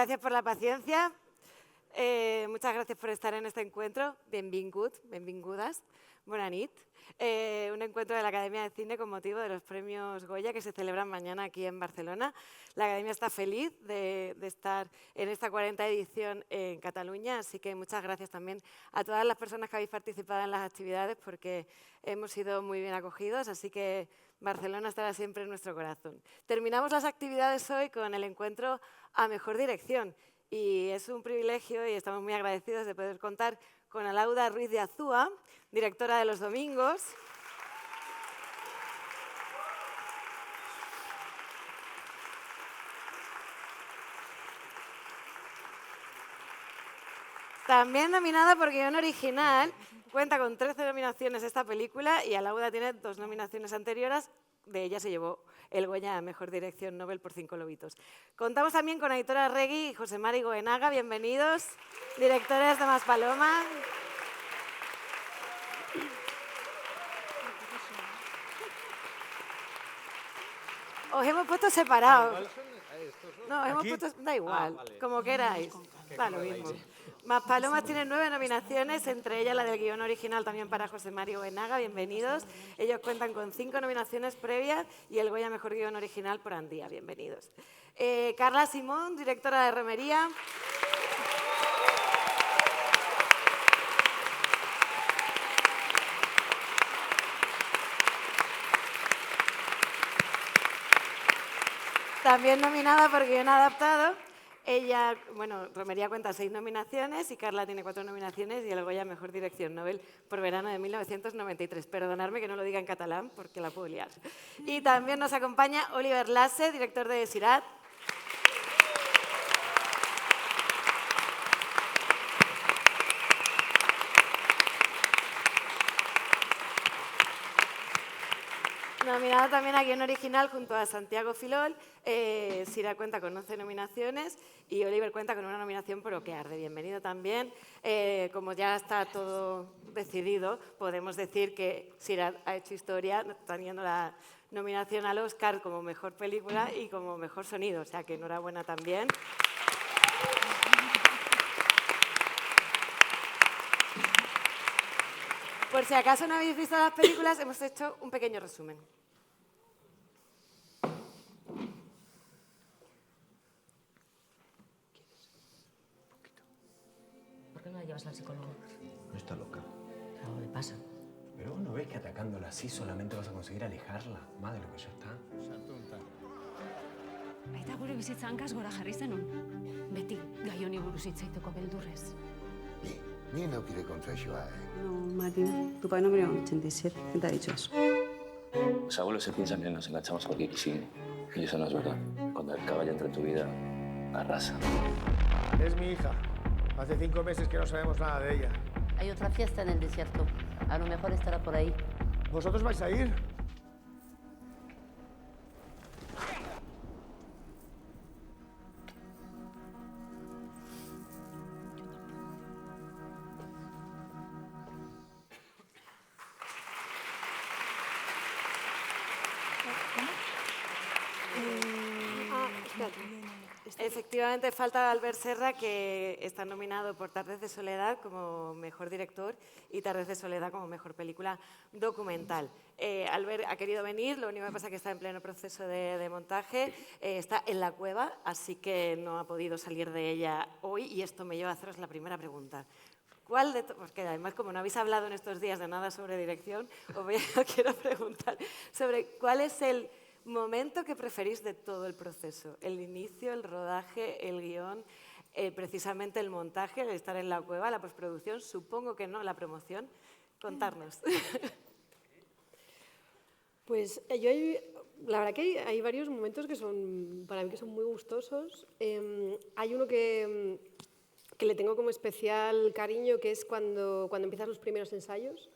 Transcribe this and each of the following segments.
Gracias por la paciencia. Muchas gracias por estar en este encuentro. Benvingut, benvingudes, bona nit. Un encuentro de la Academia de Cine con motivo de los premios Goya que se celebran mañana aquí en Barcelona. La Academia está feliz de estar en esta 40ª edición en Cataluña, así que muchas gracias también a todas las personas que habéis participado en las actividades porque hemos sido muy bien acogidos, así que Barcelona estará siempre en nuestro corazón. Terminamos las actividades hoy con el encuentro a Mejor Dirección y es un privilegio y estamos muy agradecidos de poder contar con Alauda Ruiz de Azúa, directora de Los Domingos. También nominada por guión original, cuenta con 13 nominaciones esta película y Alauda tiene 2 nominaciones anteriores. De ella se llevó el Goya a Mejor Dirección Nobel por 5 lobitos. Contamos también con Aitor Arregui y José Mari Goenaga, bienvenidos, directores de Maspaloma. Os hemos puesto separados. No, hemos puesto, da igual, vale. Como queráis. Da lo mismo. Maspalomas tiene 9 nominaciones, entre ellas la del guión original también para José Mari Goenaga, bienvenidos. Ellos cuentan con 5 nominaciones previas y el Goya Mejor Guión Original por Andía, bienvenidos. Carla Simón, directora de Romería. También nominada por guión adaptado. Ella, bueno, Romería cuenta 6 nominaciones y Carla tiene 4 nominaciones y el Goya Mejor Dirección Nobel por verano de 1993. Perdonadme que no lo diga en catalán porque la puedo liar. Y también nos acompaña Oliver Lasse, director de Sirat. Nominado también a guión original junto a Santiago Filol. Sirat cuenta con 11 nominaciones y Oliver cuenta con una nominación por Oquearde. Bienvenido también. Como ya está todo decidido, podemos decir que Sirat ha hecho historia teniendo la nominación al Oscar como Mejor Película y como Mejor Sonido. O sea que enhorabuena también. Por si acaso no habéis visto las películas, hemos hecho un pequeño resumen. ¿Por qué no la llevas al psicólogo? No está loca. Algo le pasa. Pero vos no ves que atacándola así solamente vas a conseguir alejarla más de lo que ya está. Baita gure bizitza hankaz gora jarri zenun. Beti gai honi buruz hitz egiteko beldurrez. Ni no quiere contra Joa, No, Mati, tu padre no murió en 87. ¿Quién te ha dicho eso? Los abuelos se piensan que nos enganchamos a cualquier sí, y eso no es verdad. Cuando el caballo entra en tu vida, arrasa. Es mi hija. Hace 5 meses que no sabemos nada de ella. Hay otra fiesta en el desierto. A lo mejor estará por ahí. ¿Vosotros vais a ir? Efectivamente, falta Albert Serra, que está nominado por Tardes de Soledad como Mejor Director y Tardes de Soledad como Mejor Película Documental. Albert ha querido venir, lo único que pasa es que está en pleno proceso de montaje, está en la cueva, así que no ha podido salir de ella hoy y esto me lleva a haceros la primera pregunta. Porque además, como no habéis hablado en estos días de nada sobre dirección, os quiero preguntar sobre cuál es el momento que preferís de todo el proceso. El inicio, el rodaje, el guión, precisamente el montaje, el estar en la cueva, la postproducción, supongo que no, la promoción. Contarnos. Pues la verdad que hay varios momentos que son, para mí, que son muy gustosos. Hay uno que le tengo como especial cariño, que es cuando empiezas los primeros ensayos,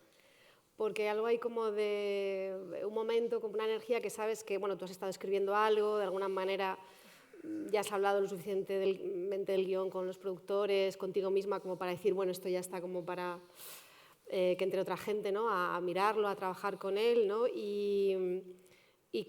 porque algo hay como de un momento, como una energía que sabes que, bueno, tú has estado escribiendo algo, de alguna manera ya has hablado lo suficientemente del guión con los productores, contigo misma, como para decir, bueno, esto ya está como para que entre otra gente, ¿no?, a mirarlo, a trabajar con él, ¿no? Y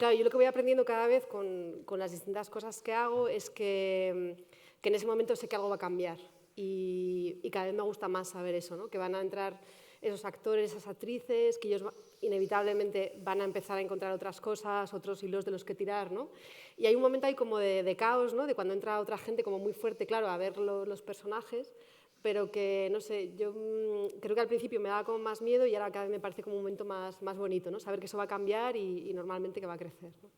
claro, yo lo que voy aprendiendo cada vez con las distintas cosas que hago es que que en ese momento sé que algo va a cambiar. Y cada vez me gusta más saber eso, ¿no? Que van a entrar esos actores, esas actrices, que ellos inevitablemente van a empezar a encontrar otras cosas, otros hilos de los que tirar, ¿no? Y hay un momento ahí como de caos, ¿no? De cuando entra otra gente como muy fuerte, claro, a ver los personajes, pero que, no sé, yo creo que al principio me daba como más miedo y ahora cada vez me parece como un momento más bonito, ¿no? Saber que eso va a cambiar y normalmente que va a crecer, ¿no?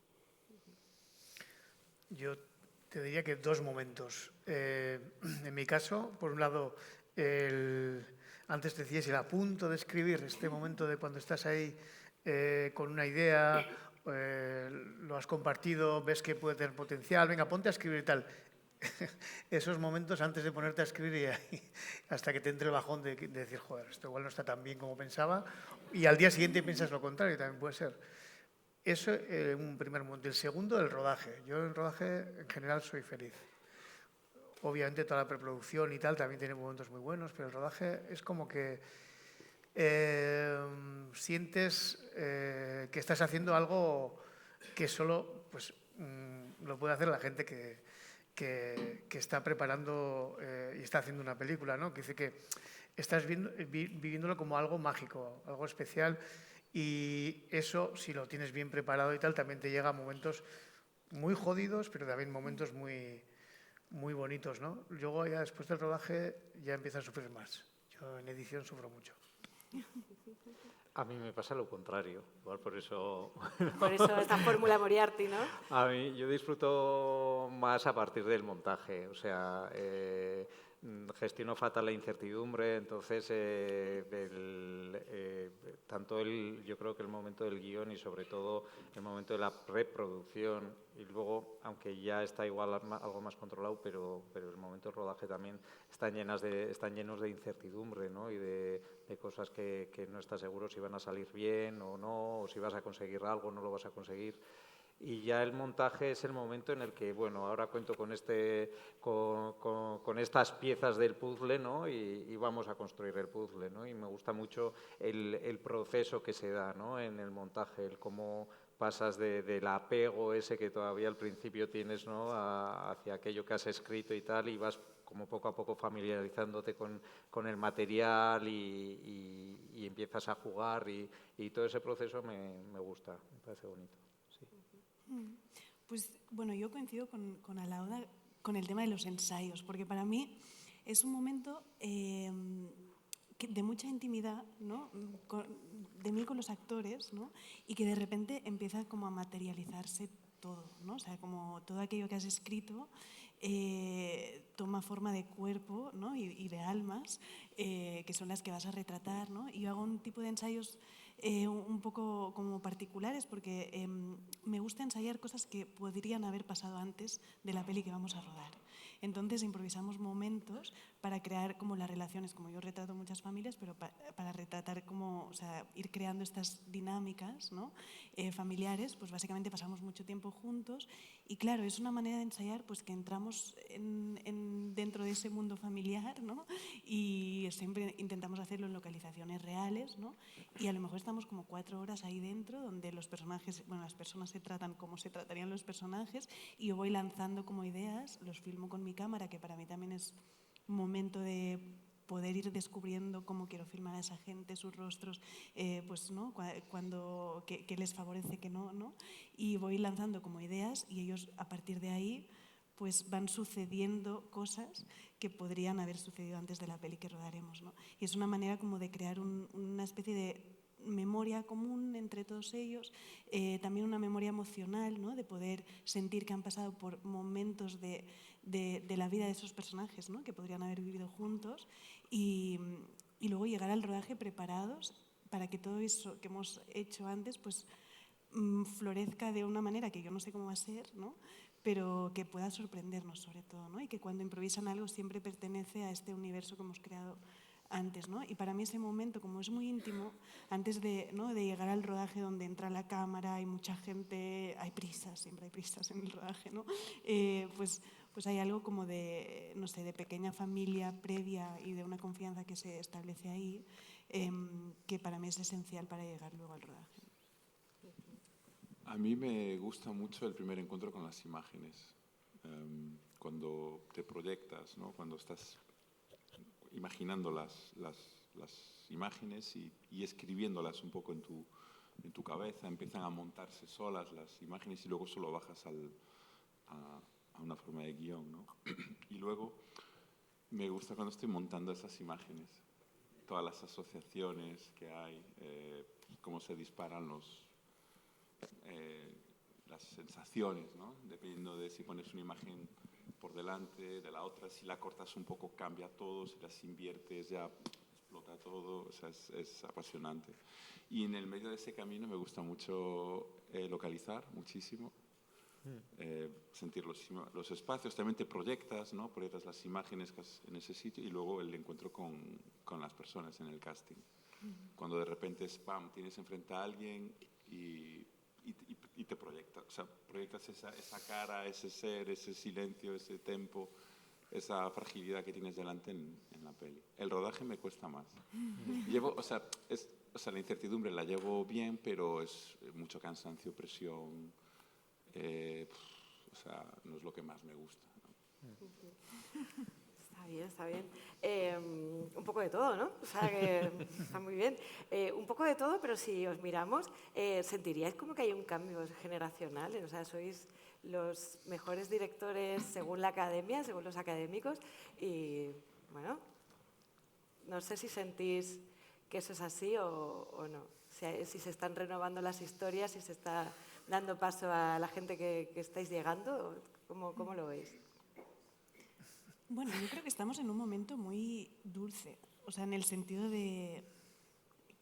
Yo te diría que 2 momentos. En mi caso, por un lado, antes decías el a punto de escribir, este momento de cuando estás ahí con una idea, lo has compartido, ves que puede tener potencial, venga, ponte a escribir y tal. Esos momentos antes de ponerte a escribir y hasta que te entre el bajón de decir, joder, esto igual no está tan bien como pensaba, y al día siguiente piensas lo contrario, también puede ser. Eso un primer momento. El segundo, el rodaje. Yo en rodaje en general soy feliz. Obviamente toda la preproducción y tal también tiene momentos muy buenos, pero el rodaje es como que sientes que estás haciendo algo que solo pues, lo puede hacer la gente que está preparando y está haciendo una película, ¿no? Que dice que estás viviéndolo como algo mágico, algo especial. Y eso, si lo tienes bien preparado y tal, también te llega a momentos muy jodidos, pero también momentos muy, muy bonitos, ¿no? Luego ya después del rodaje ya empiezas a sufrir más. Yo en edición sufro mucho. A mí me pasa lo contrario, igual por eso... Por eso esta fórmula Moriarty, ¿no? A mí yo disfruto más a partir del montaje, o sea... gestiono fatal la incertidumbre, entonces yo creo que el momento del guión y sobre todo el momento de la preproducción y luego, aunque ya está igual algo más controlado, pero el momento del rodaje también están llenos de incertidumbre, ¿no? Y de cosas que no estás seguro si van a salir bien o no, o si vas a conseguir algo o no lo vas a conseguir. Y ya el montaje es el momento en el que, bueno, ahora cuento con estas piezas del puzzle, ¿no? Y vamos a construir el puzzle, ¿no? Y me gusta mucho el proceso que se da, ¿no? En el montaje, el cómo pasas del apego ese que todavía al principio tienes, ¿no? Hacia aquello que has escrito y tal, y vas como poco a poco familiarizándote con el material y empiezas a jugar y todo ese proceso me gusta, me parece bonito. Pues bueno, yo coincido con Alauda con el tema de los ensayos, porque para mí es un momento de mucha intimidad, ¿no? De mí con los actores, ¿no? Y que de repente empieza como a materializarse todo, ¿no? O sea, como todo aquello que has escrito toma forma de cuerpo, ¿no? y de almas, que son las que vas a retratar, ¿no? Y yo hago un tipo de ensayos un poco como particulares porque me gusta ensayar cosas que podrían haber pasado antes de la peli que vamos a rodar. Entonces improvisamos momentos para crear como las relaciones, como yo retrato muchas familias, pero para retratar como, o sea, ir creando estas dinámicas, ¿no? Familiares, pues básicamente pasamos mucho tiempo juntos y claro, es una manera de ensayar pues que entramos dentro de ese mundo familiar, ¿no? Y siempre intentamos hacerlo en localizaciones reales, ¿no? Y a lo mejor estamos como 4 horas ahí dentro donde los personajes, bueno, las personas se tratan como se tratarían los personajes y yo voy lanzando como ideas, los filmo con mi cámara, que para mí también es un momento de poder ir descubriendo cómo quiero filmar a esa gente, sus rostros, pues, ¿no? Qué les favorece, qué no, ¿no? Y voy lanzando como ideas y ellos a partir de ahí pues van sucediendo cosas que podrían haber sucedido antes de la peli que rodaremos, ¿no? Y es una manera como de crear una especie de memoria común entre todos ellos, también una memoria emocional, ¿no? De poder sentir que han pasado por momentos de la vida de esos personajes, ¿no? Que podrían haber vivido juntos y luego llegar al rodaje preparados para que todo eso que hemos hecho antes pues florezca de una manera que yo no sé cómo va a ser, ¿no? Pero que pueda sorprendernos sobre todo, ¿no? Y que cuando improvisan algo siempre pertenece a este universo que hemos creado antes, ¿no? Y para mí ese momento, como es muy íntimo, antes de, ¿no? de llegar al rodaje donde entra la cámara, hay mucha gente, hay prisas, siempre hay prisas en el rodaje, ¿no? Pues hay algo como de, no sé, de pequeña familia previa y de una confianza que se establece ahí, que para mí es esencial para llegar luego al rodaje. A mí me gusta mucho el primer encuentro con las imágenes. Cuando cuando te proyectas, ¿no? Cuando estás imaginando las imágenes y escribiéndolas un poco en tu cabeza, empiezan a montarse solas las imágenes y luego solo bajas a una forma de guión, ¿no? Y luego me gusta cuando estoy montando esas imágenes, todas las asociaciones que hay, cómo se disparan las sensaciones, ¿no? Dependiendo de si pones una imagen por delante de la otra, si la cortas un poco cambia todo, si las inviertes ya explota todo, o sea, es apasionante. Y en el medio de ese camino me gusta mucho localizar muchísimo, sentir los espacios, también te proyectas, ¿no? Proyectas las imágenes en ese sitio y luego el encuentro con las personas en el casting. Cuando de repente, spam, tienes enfrente a alguien y te proyectas, o sea, proyectas esa cara, ese ser, ese silencio, ese tempo, esa fragilidad que tienes delante en la peli. El rodaje me cuesta más. La incertidumbre la llevo bien, pero es mucho cansancio, presión, no es lo que más me gusta, ¿no? Está bien. Un poco de todo, ¿no? O sea, que está muy bien. Un poco de todo, pero si os miramos, ¿sentiríais como que hay un cambio generacional? O sea, sois los mejores directores según la academia, según los académicos, y, bueno, no sé si sentís que eso es así o no. Si se están renovando las historias, si se está dando paso a la gente que estáis llegando, ¿cómo lo veis? Bueno, yo creo que estamos en un momento muy dulce, o sea, en el sentido de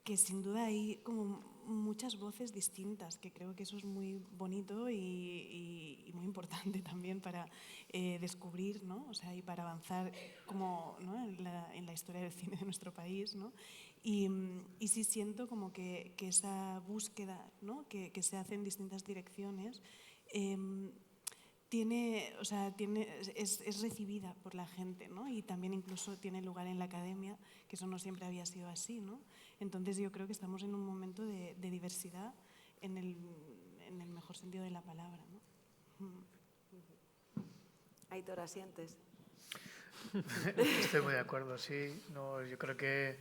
que sin duda hay como muchas voces distintas, que creo que eso es muy bonito y muy importante también para descubrir, ¿no? O sea, y para avanzar como, ¿no? en la historia del cine de nuestro país, ¿no? Y sí siento como que esa búsqueda, ¿no? que se hace en distintas direcciones es recibida por la gente, ¿no? Y también incluso tiene lugar en la academia, que eso no siempre había sido así, ¿no? Entonces yo creo que estamos en un momento de diversidad en el mejor sentido de la palabra, ¿no? Aitor, ¿asientes? Estoy muy de acuerdo, sí. No, yo creo que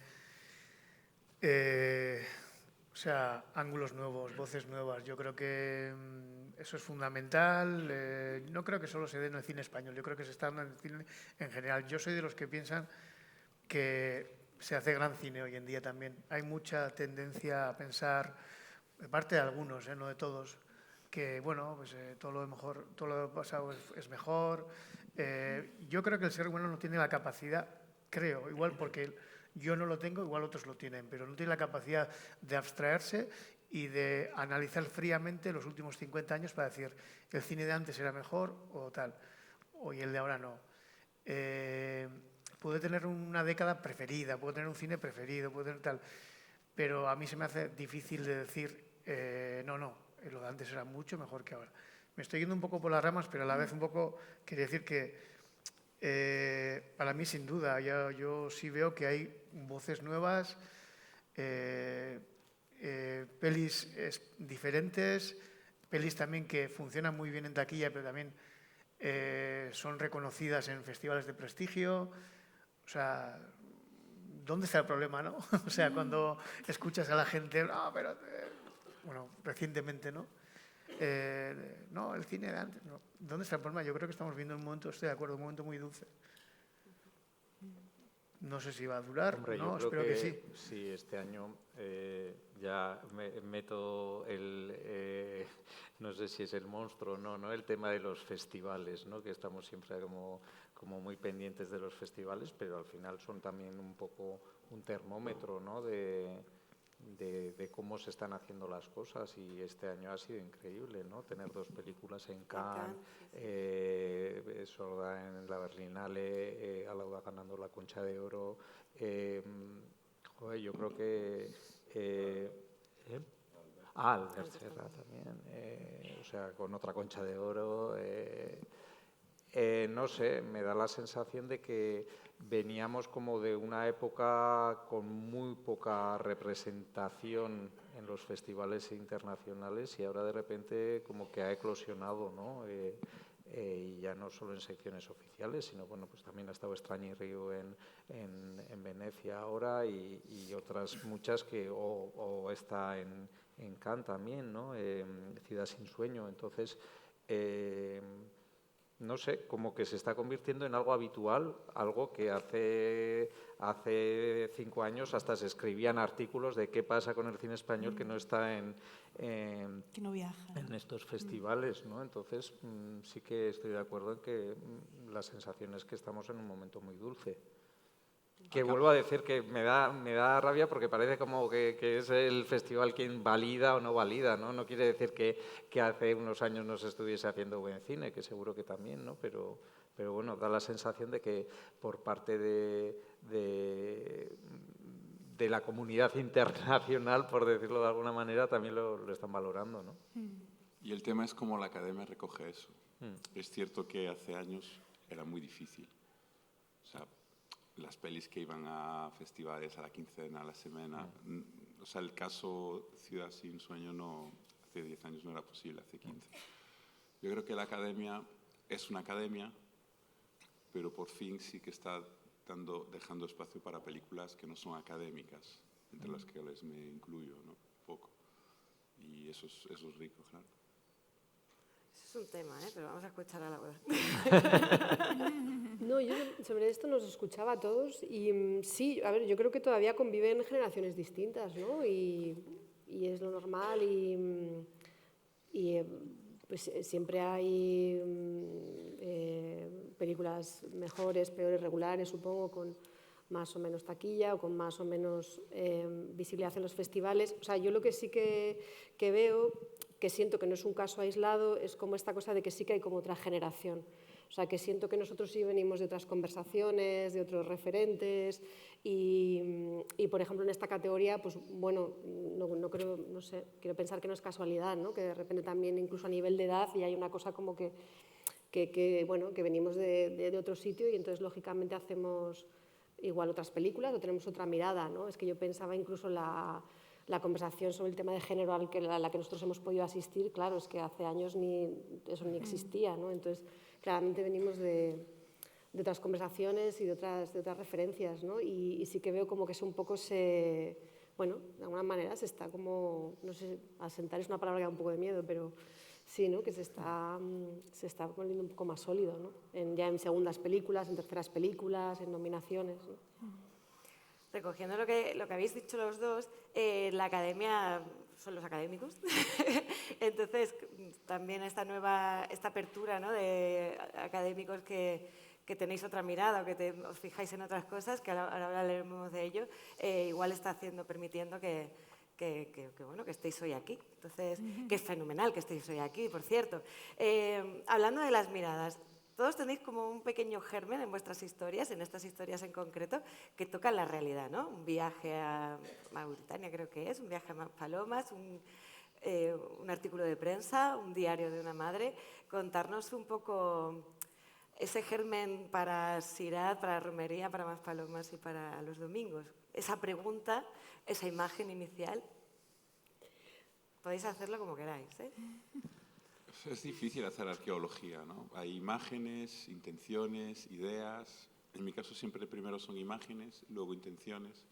ángulos nuevos, voces nuevas, yo creo que eso es fundamental. No creo que solo se dé en el cine español, yo creo que se está dando en el cine en general. Yo soy de los que piensan que se hace gran cine hoy en día también. Hay mucha tendencia a pensar, de parte de algunos, no de todos, que bueno, pues todo lo pasado es mejor. Yo creo que el ser humano no tiene la capacidad, creo, igual porque yo no lo tengo, igual otros lo tienen, pero no tiene la capacidad de abstraerse y de analizar fríamente los últimos 50 años para decir el cine de antes era mejor o tal, y el de ahora no. Puede tener una década preferida, puede tener un cine preferido, puede tener tal, pero a mí se me hace difícil de decir no, lo de antes era mucho mejor que ahora. Me estoy yendo un poco por las ramas, pero a la vez un poco quería decir que para mí, sin duda, yo sí veo que hay voces nuevas, pelis diferentes, pelis también que funcionan muy bien en taquilla, pero también son reconocidas en festivales de prestigio. O sea, ¿dónde está el problema, no? O sea, cuando escuchas a la gente, bueno, recientemente, ¿no? No, el cine de antes, no. ¿Dónde está el problema? Yo creo que estamos viendo un momento, estoy de acuerdo, un momento muy dulce. No sé si va a durar, Hombre, no, yo creo espero que sí. Sí, este año ya meto no sé si es el monstruo o no, el tema de los festivales, ¿no? Que estamos siempre como muy pendientes de los festivales, pero al final son también un poco un termómetro, ¿no? de cómo se están haciendo las cosas, y este año ha sido increíble, ¿no? Tener 2 películas en Cannes, Sorda en la Berlinale, Alauda ganando la Concha de Oro. Yo creo que Albert Serra también, o sea, con otra Concha de Oro. No sé, me da la sensación de que veníamos como de una época con muy poca representación en los festivales internacionales y ahora de repente como que ha eclosionado, ¿no? y ya no solo en secciones oficiales, sino bueno, pues también ha estado Extraña y Río en Venecia ahora y otras muchas que o está en Cannes también, ¿no? Ciudad sin sueño. Entonces, no sé, como que se está convirtiendo en algo habitual, algo que hace 5 años hasta se escribían artículos de qué pasa con el cine español que no está que no viaja en estos festivales, ¿no? Entonces, sí que estoy de acuerdo en que la sensación es que estamos en un momento muy dulce. Que vuelvo a decir que me da rabia porque parece como que es el festival quien valida o no valida, ¿no? No quiere decir que hace unos años no se estuviese haciendo buen cine, que seguro que también, ¿no? Pero bueno, da la sensación de que por parte de la comunidad internacional, por decirlo de alguna manera, también lo están valorando, ¿no? Y el tema es cómo la academia recoge eso. Es cierto que hace años era muy difícil. O sea, las pelis que iban a festivales a la quincena, a la semana. O sea, el caso Ciudad sin sueño no, hace 10 años no era posible, hace 15. Yo creo que la academia es una academia, pero por fin sí que está dejando espacio para películas que no son académicas, entre las que les me incluyo, ¿no? Un poco. Y eso es rico, claro. Eso es un tema, pero vamos a escuchar a Laura. No, yo sobre esto nos escuchaba a todos y sí, a ver, yo creo que todavía conviven generaciones distintas, ¿no? Y es lo normal y pues siempre hay películas mejores, peores, regulares, supongo, con más o menos taquilla o con más o menos visibilidad en los festivales. O sea, yo lo que sí que veo, que siento que no es un caso aislado, es como esta cosa de que sí que hay como otra generación. O sea, que siento que nosotros sí venimos de otras conversaciones, de otros referentes y por ejemplo, en esta categoría, pues bueno, no creo, no sé, quiero pensar que no es casualidad, ¿no? Que de repente también incluso a nivel de edad y hay una cosa como que bueno, que venimos de otro sitio y entonces lógicamente hacemos igual otras películas o tenemos otra mirada, ¿no? Es que yo pensaba incluso la conversación sobre el tema de género a la que nosotros hemos podido asistir, claro, es que hace años eso ni existía, ¿no? Entonces, claramente venimos de otras conversaciones y de otras referencias, ¿no? Y sí que veo como que es un poco bueno, de alguna manera se está como, no sé, asentar es una palabra que da un poco de miedo, pero sí, ¿no? Que se está volviendo un poco más sólido, ¿no? Ya en segundas películas, en terceras películas, en nominaciones, ¿no? Recogiendo lo que habéis dicho los dos, la academia son los académicos. Entonces, también esta apertura, ¿no? De académicos que tenéis otra mirada o que os fijáis en otras cosas, que ahora hablaremos de ello, igual está permitiendo que estéis hoy aquí. Entonces, que es fenomenal que estéis hoy aquí, por cierto. Hablando de las miradas, todos tenéis como un pequeño germen en vuestras historias, en estas historias en concreto, que tocan la realidad, ¿no? Un viaje a Mauritania, creo que es, un viaje a Palomas, un artículo de prensa, un diario de una madre. Contarnos un poco ese germen para Sirat, para Romería, para Maspalomas y para Los Domingos. Esa pregunta, esa imagen inicial, podéis hacerlo como queráis, ¿eh? Es difícil hacer arqueología, ¿no? Hay imágenes, intenciones, ideas. En mi caso siempre primero son imágenes, luego intenciones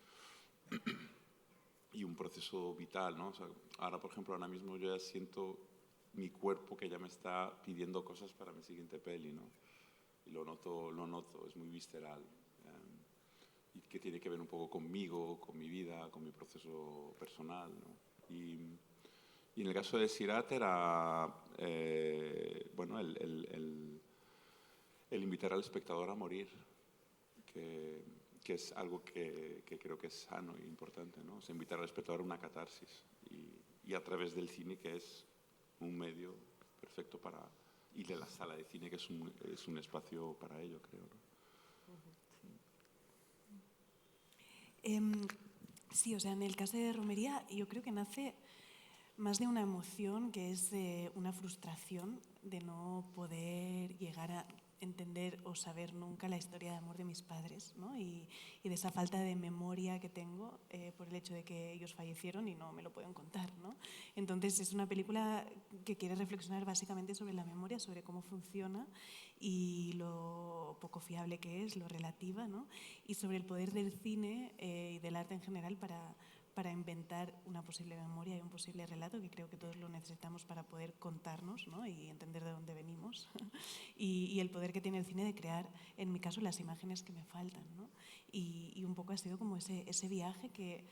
y un proceso vital, ¿no? O sea, ahora, por ejemplo, ahora mismo yo ya siento mi cuerpo que ya me está pidiendo cosas para mi siguiente peli, ¿no? Y lo noto, es muy visceral. Y que tiene que ver un poco conmigo, con mi vida, con mi proceso personal, ¿no? Y en el caso de Sirat era bueno, el invitar al espectador a morir, que es algo que creo que es sano e importante, ¿no? O sea, invitar al espectador a una catarsis y a través del cine, que es un medio perfecto y de la sala de cine, que es un espacio para ello, creo, ¿no? Sí, o sea, en el caso de Romería yo creo que nace más de una emoción, que es una frustración de no poder llegar entender o saber nunca la historia de amor de mis padres, ¿no? Y de esa falta de memoria que tengo por el hecho de que ellos fallecieron y no me lo pueden contar, ¿no? Entonces es una película que quiere reflexionar básicamente sobre la memoria, sobre cómo funciona y lo poco fiable que es, lo relativa, ¿no? Y sobre el poder del cine y del arte en general para inventar una posible memoria y un posible relato, que creo que todos lo necesitamos para poder contarnos, ¿no? Y entender de dónde venimos. y el poder que tiene el cine de crear, en mi caso, las imágenes que me faltan, ¿no? Y un poco ha sido como ese viaje que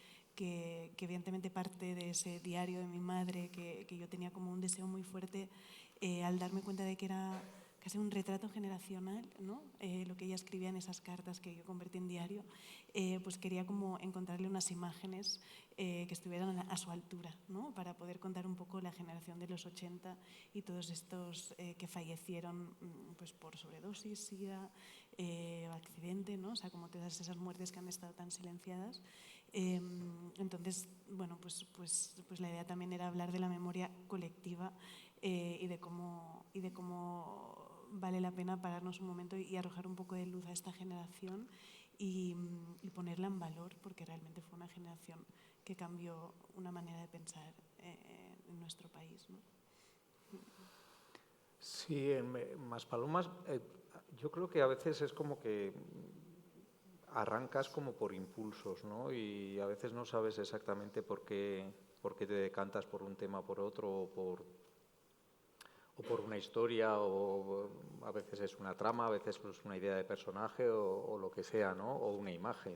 evidentemente parte de ese diario de mi madre, que yo tenía como un deseo muy fuerte al darme cuenta de que era casi un retrato generacional, ¿no? Lo que ella escribía en esas cartas que yo convertí en diario, pues quería como encontrarle unas imágenes que estuvieran a su altura, ¿no? Para poder contar un poco la generación de los 80 y todos estos que fallecieron pues por sobredosis, sida, accidente, ¿no? O sea, como todas esas muertes que han estado tan silenciadas. Entonces, bueno, pues la idea también era hablar de la memoria colectiva y de cómo vale la pena pararnos un momento y arrojar un poco de luz a esta generación y ponerla en valor, porque realmente fue una generación que cambió una manera de pensar en nuestro país, ¿no? Sí, en Maspalomas yo creo que a veces es como que arrancas como por impulsos, ¿no? Y a veces no sabes exactamente por qué te decantas por un tema o por otro, o por una historia, o a veces es una trama, a veces es una idea de personaje o lo que sea, ¿no? O una imagen.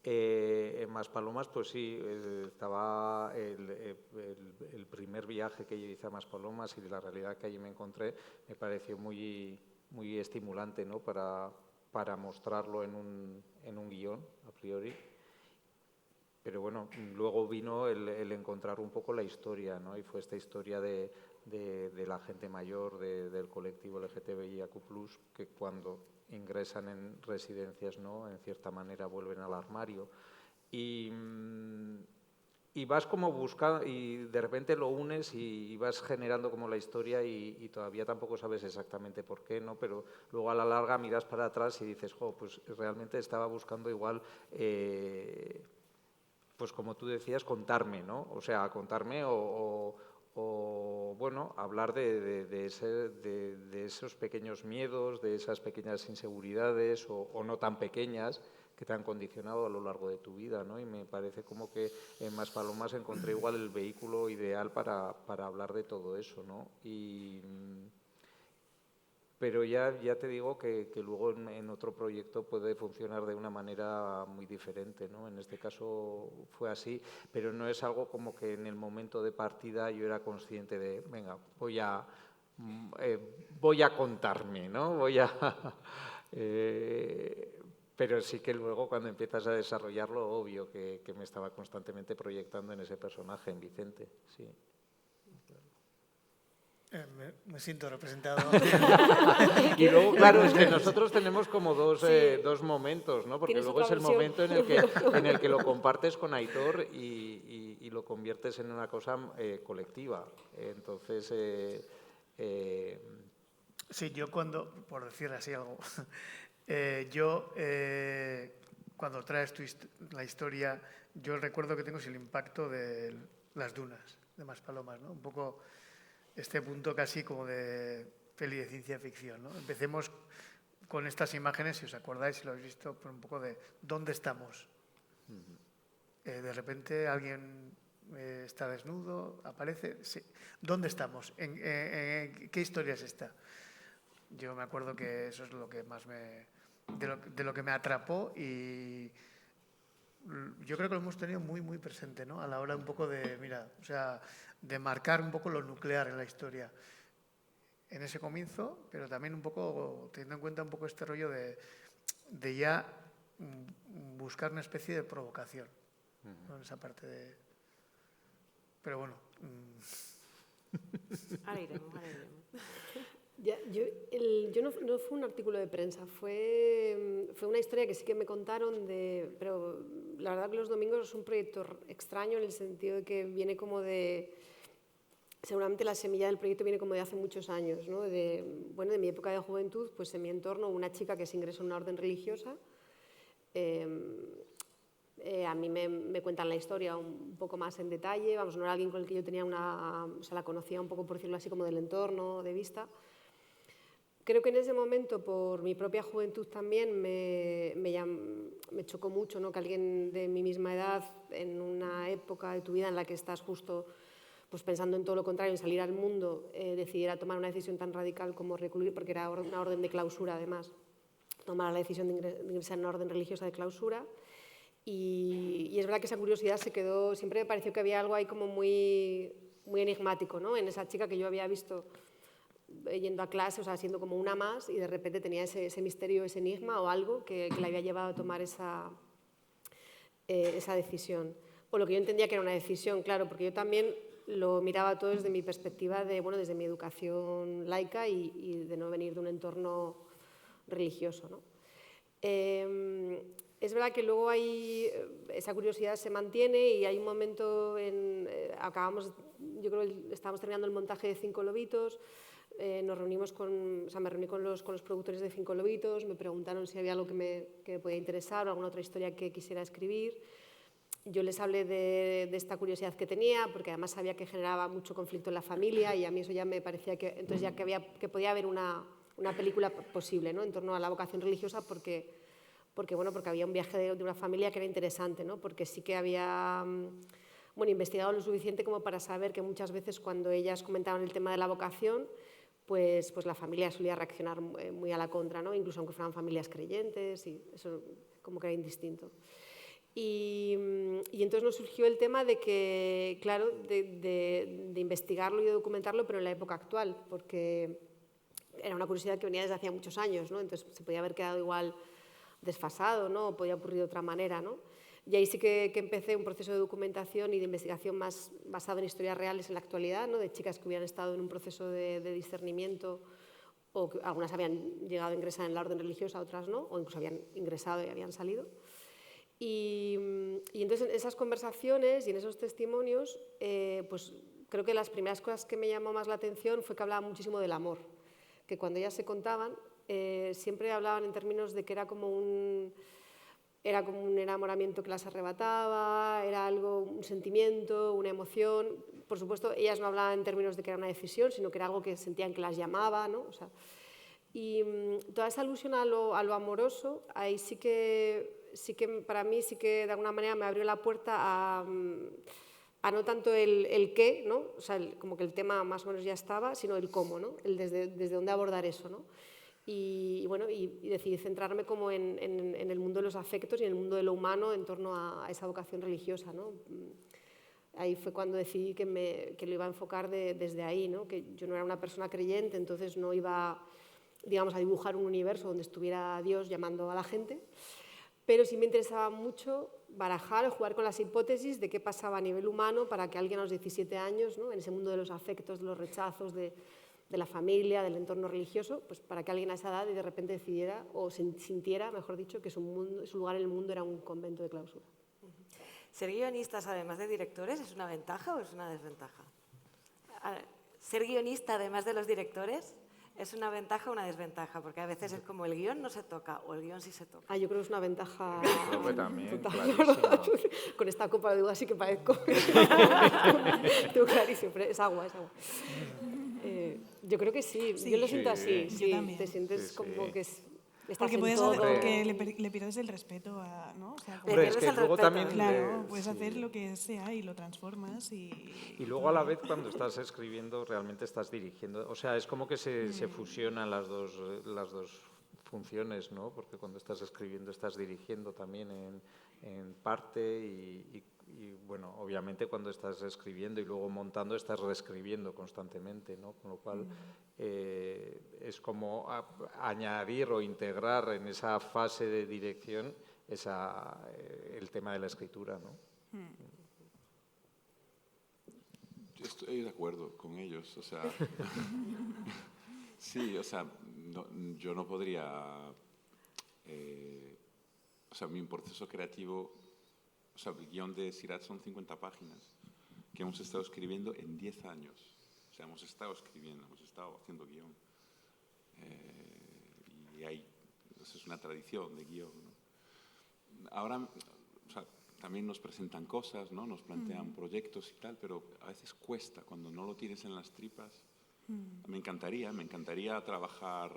En Maspalomas, pues sí, estaba el primer viaje que yo hice a Maspalomas y de la realidad que allí me encontré me pareció muy, muy estimulante, ¿no? Para mostrarlo en un guión, a priori. Pero bueno, luego vino el encontrar un poco la historia, ¿no? Y fue esta historia de la gente mayor, del colectivo LGTBIAQ+, que cuando ingresan en residencias, ¿no? En cierta manera vuelven al armario. Y vas como buscando, y de repente lo unes y vas generando como la historia y todavía tampoco sabes exactamente por qué, ¿no? Pero luego a la larga miras para atrás y dices, jo, pues realmente estaba buscando igual, pues como tú decías, contarme, ¿no? O sea, contarme o bueno, hablar de esos pequeños miedos, de esas pequeñas inseguridades o no tan pequeñas que te han condicionado a lo largo de tu vida, ¿no? Y me parece como que en Maspalomas encontré igual el vehículo ideal para hablar de todo eso, ¿no? Pero ya te digo que luego en otro proyecto puede funcionar de una manera muy diferente, ¿no? En este caso fue así, pero no es algo como que en el momento de partida yo era consciente de, venga, voy a contarme, ¿no? Pero sí que luego cuando empiezas a desarrollarlo, obvio que me estaba constantemente proyectando en ese personaje, en Vicente, sí. Me siento representado. Y luego, claro, es que nosotros tenemos como dos momentos, ¿no? Porque luego es el momento en el que lo compartes con Aitor y lo conviertes en una cosa colectiva. Entonces, sí, yo cuando, por decir así algo, cuando traes la historia, yo el recuerdo que tengo es el impacto de las dunas de Maspalomas, ¿no? Un poco este punto casi como de peli de ciencia ficción, ¿no? Empecemos con estas imágenes, si os acordáis, si lo habéis visto, por un poco de dónde estamos. De repente alguien está desnudo, aparece. Sí. ¿Dónde estamos? ¿En qué historia es esta? Yo me acuerdo que eso es lo que más de lo que me atrapó y yo creo que lo hemos tenido muy, muy presente, ¿no? A la hora un poco de, mira, o sea, de marcar un poco lo nuclear en la historia. En ese comienzo, pero también un poco, teniendo en cuenta un poco este rollo de ya buscar una especie de provocación, ¿no? En esa parte de... Pero bueno... Ahora iremos. Yo no fue un artículo de prensa, fue una historia que sí que me contaron, pero la verdad que Los Domingos es un proyecto extraño en el sentido de que viene como de seguramente la semilla del proyecto viene como de hace muchos años, ¿no? De mi época de juventud, pues en mi entorno, una chica que se ingresó en una orden religiosa, a mí me cuentan la historia un poco más en detalle, vamos, no era alguien con el que yo tenía la conocía un poco, por decirlo así, como del entorno, de vista. Creo que en ese momento, por mi propia juventud también, me chocó mucho, ¿no? Que alguien de mi misma edad, en una época de tu vida en la que estás justo pues, pensando en todo lo contrario, en salir al mundo, decidiera tomar una decisión tan radical como recluir, porque era una orden de clausura además, tomar la decisión de ingresar en una orden religiosa de clausura. Y es verdad que esa curiosidad se quedó, siempre me pareció que había algo ahí como muy enigmático, ¿no? En esa chica que yo había visto yendo a clase, o sea, siendo como una más, y de repente tenía ese misterio, ese enigma o algo que le había llevado a tomar esa decisión. O lo que yo entendía que era una decisión, claro, porque yo también lo miraba todo desde mi perspectiva, desde mi educación laica y de no venir de un entorno religioso, ¿no? Es verdad que luego esa curiosidad se mantiene y hay un momento, yo creo que estábamos terminando el montaje de 5 lobitos, me reuní con los productores de 5 lobitos, me preguntaron si había algo que me podía interesar o alguna otra historia que quisiera escribir. Yo les hablé de esta curiosidad que tenía, porque además sabía que generaba mucho conflicto en la familia y a mí eso ya me parecía que podía haber una película posible, ¿no? En torno a la vocación religiosa, porque había un viaje de una familia que era interesante, ¿no? Porque sí que había investigado lo suficiente como para saber que muchas veces cuando ellas comentaban el tema de la vocación, pues la familia solía reaccionar muy a la contra, ¿no? Incluso aunque fueran familias creyentes, y eso como que era indistinto. Y entonces nos surgió el tema de que, claro, de investigarlo y de documentarlo, pero en la época actual, porque era una curiosidad que venía desde hacía muchos años, ¿no? Entonces se podía haber quedado igual desfasado, ¿no? O podía ocurrir de otra manera, ¿no? Y ahí sí que empecé un proceso de documentación y de investigación más basado en historias reales en la actualidad, ¿no? De chicas que hubieran estado en un proceso de discernimiento, o que algunas habían llegado a ingresar en la orden religiosa, otras no, o incluso habían ingresado y habían salido. Y entonces en esas conversaciones y en esos testimonios, pues creo que las primeras cosas que me llamó más la atención fue que hablaban muchísimo del amor, que cuando ellas se contaban, siempre hablaban en términos de que era como un enamoramiento que las arrebataba, era un sentimiento, una emoción. Por supuesto, ellas no hablaban en términos de que era una decisión, sino que era algo que sentían que las llamaba, ¿no? O sea, y toda esa alusión a lo amoroso, ahí sí que para mí sí que de alguna manera me abrió la puerta a no tanto el qué, ¿no? O sea, como que el tema más o menos ya estaba, sino el cómo, ¿no? El desde dónde abordar eso, ¿no? Y decidí centrarme como en el mundo de los afectos y en el mundo de lo humano en torno a esa vocación religiosa, ¿no? Ahí fue cuando decidí que lo iba a enfocar desde ahí, ¿no? Que yo no era una persona creyente, entonces no iba, digamos, a dibujar un universo donde estuviera Dios llamando a la gente, pero sí me interesaba mucho barajar o jugar con las hipótesis de qué pasaba a nivel humano para que alguien a los 17 años, ¿no? En ese mundo de los afectos, de los rechazos, de la familia, del entorno religioso, pues para que alguien a esa edad de repente decidiera o sintiera, mejor dicho, que su lugar en el mundo era un convento de clausura. ¿Ser guionistas, además de directores, es una ventaja o es una desventaja? ¿Ser guionista, además de los directores, es una ventaja o una desventaja? Porque a veces es como el guión no se toca o el guión sí se toca. Yo creo que es una ventaja también, total. Con esta copa lo digo así que parezco. Tú clarísimo, pero es agua, es agua. Yo creo que sí, yo lo siento así, sí, te sientes como que estás en todo. Porque le pierdes el respeto a, ¿no? O sea, Hombre, es que luego también... Claro, puedes hacer lo que sea y lo transformas y luego a la vez cuando estás escribiendo realmente estás dirigiendo, o sea, es como que se fusionan las dos funciones, ¿no? Porque cuando estás escribiendo estás dirigiendo también en parte y bueno, obviamente cuando estás escribiendo y luego montando estás reescribiendo constantemente, ¿no? Con lo cual es como añadir o integrar en esa fase de dirección el tema de la escritura, ¿no? Yo estoy de acuerdo con ellos, o sea, sí, o sea, yo no podría, o sea, mi proceso creativo. O sea, el guión de Sirat son 50 páginas que hemos estado escribiendo en 10 años. sea, hemos estado escribiendo, hemos estado haciendo guión. Y eso es una tradición de guión, ¿no? Ahora, o sea, también nos presentan cosas, ¿no? Nos plantean proyectos y tal, pero a veces cuesta cuando no lo tienes en las tripas. Me encantaría trabajar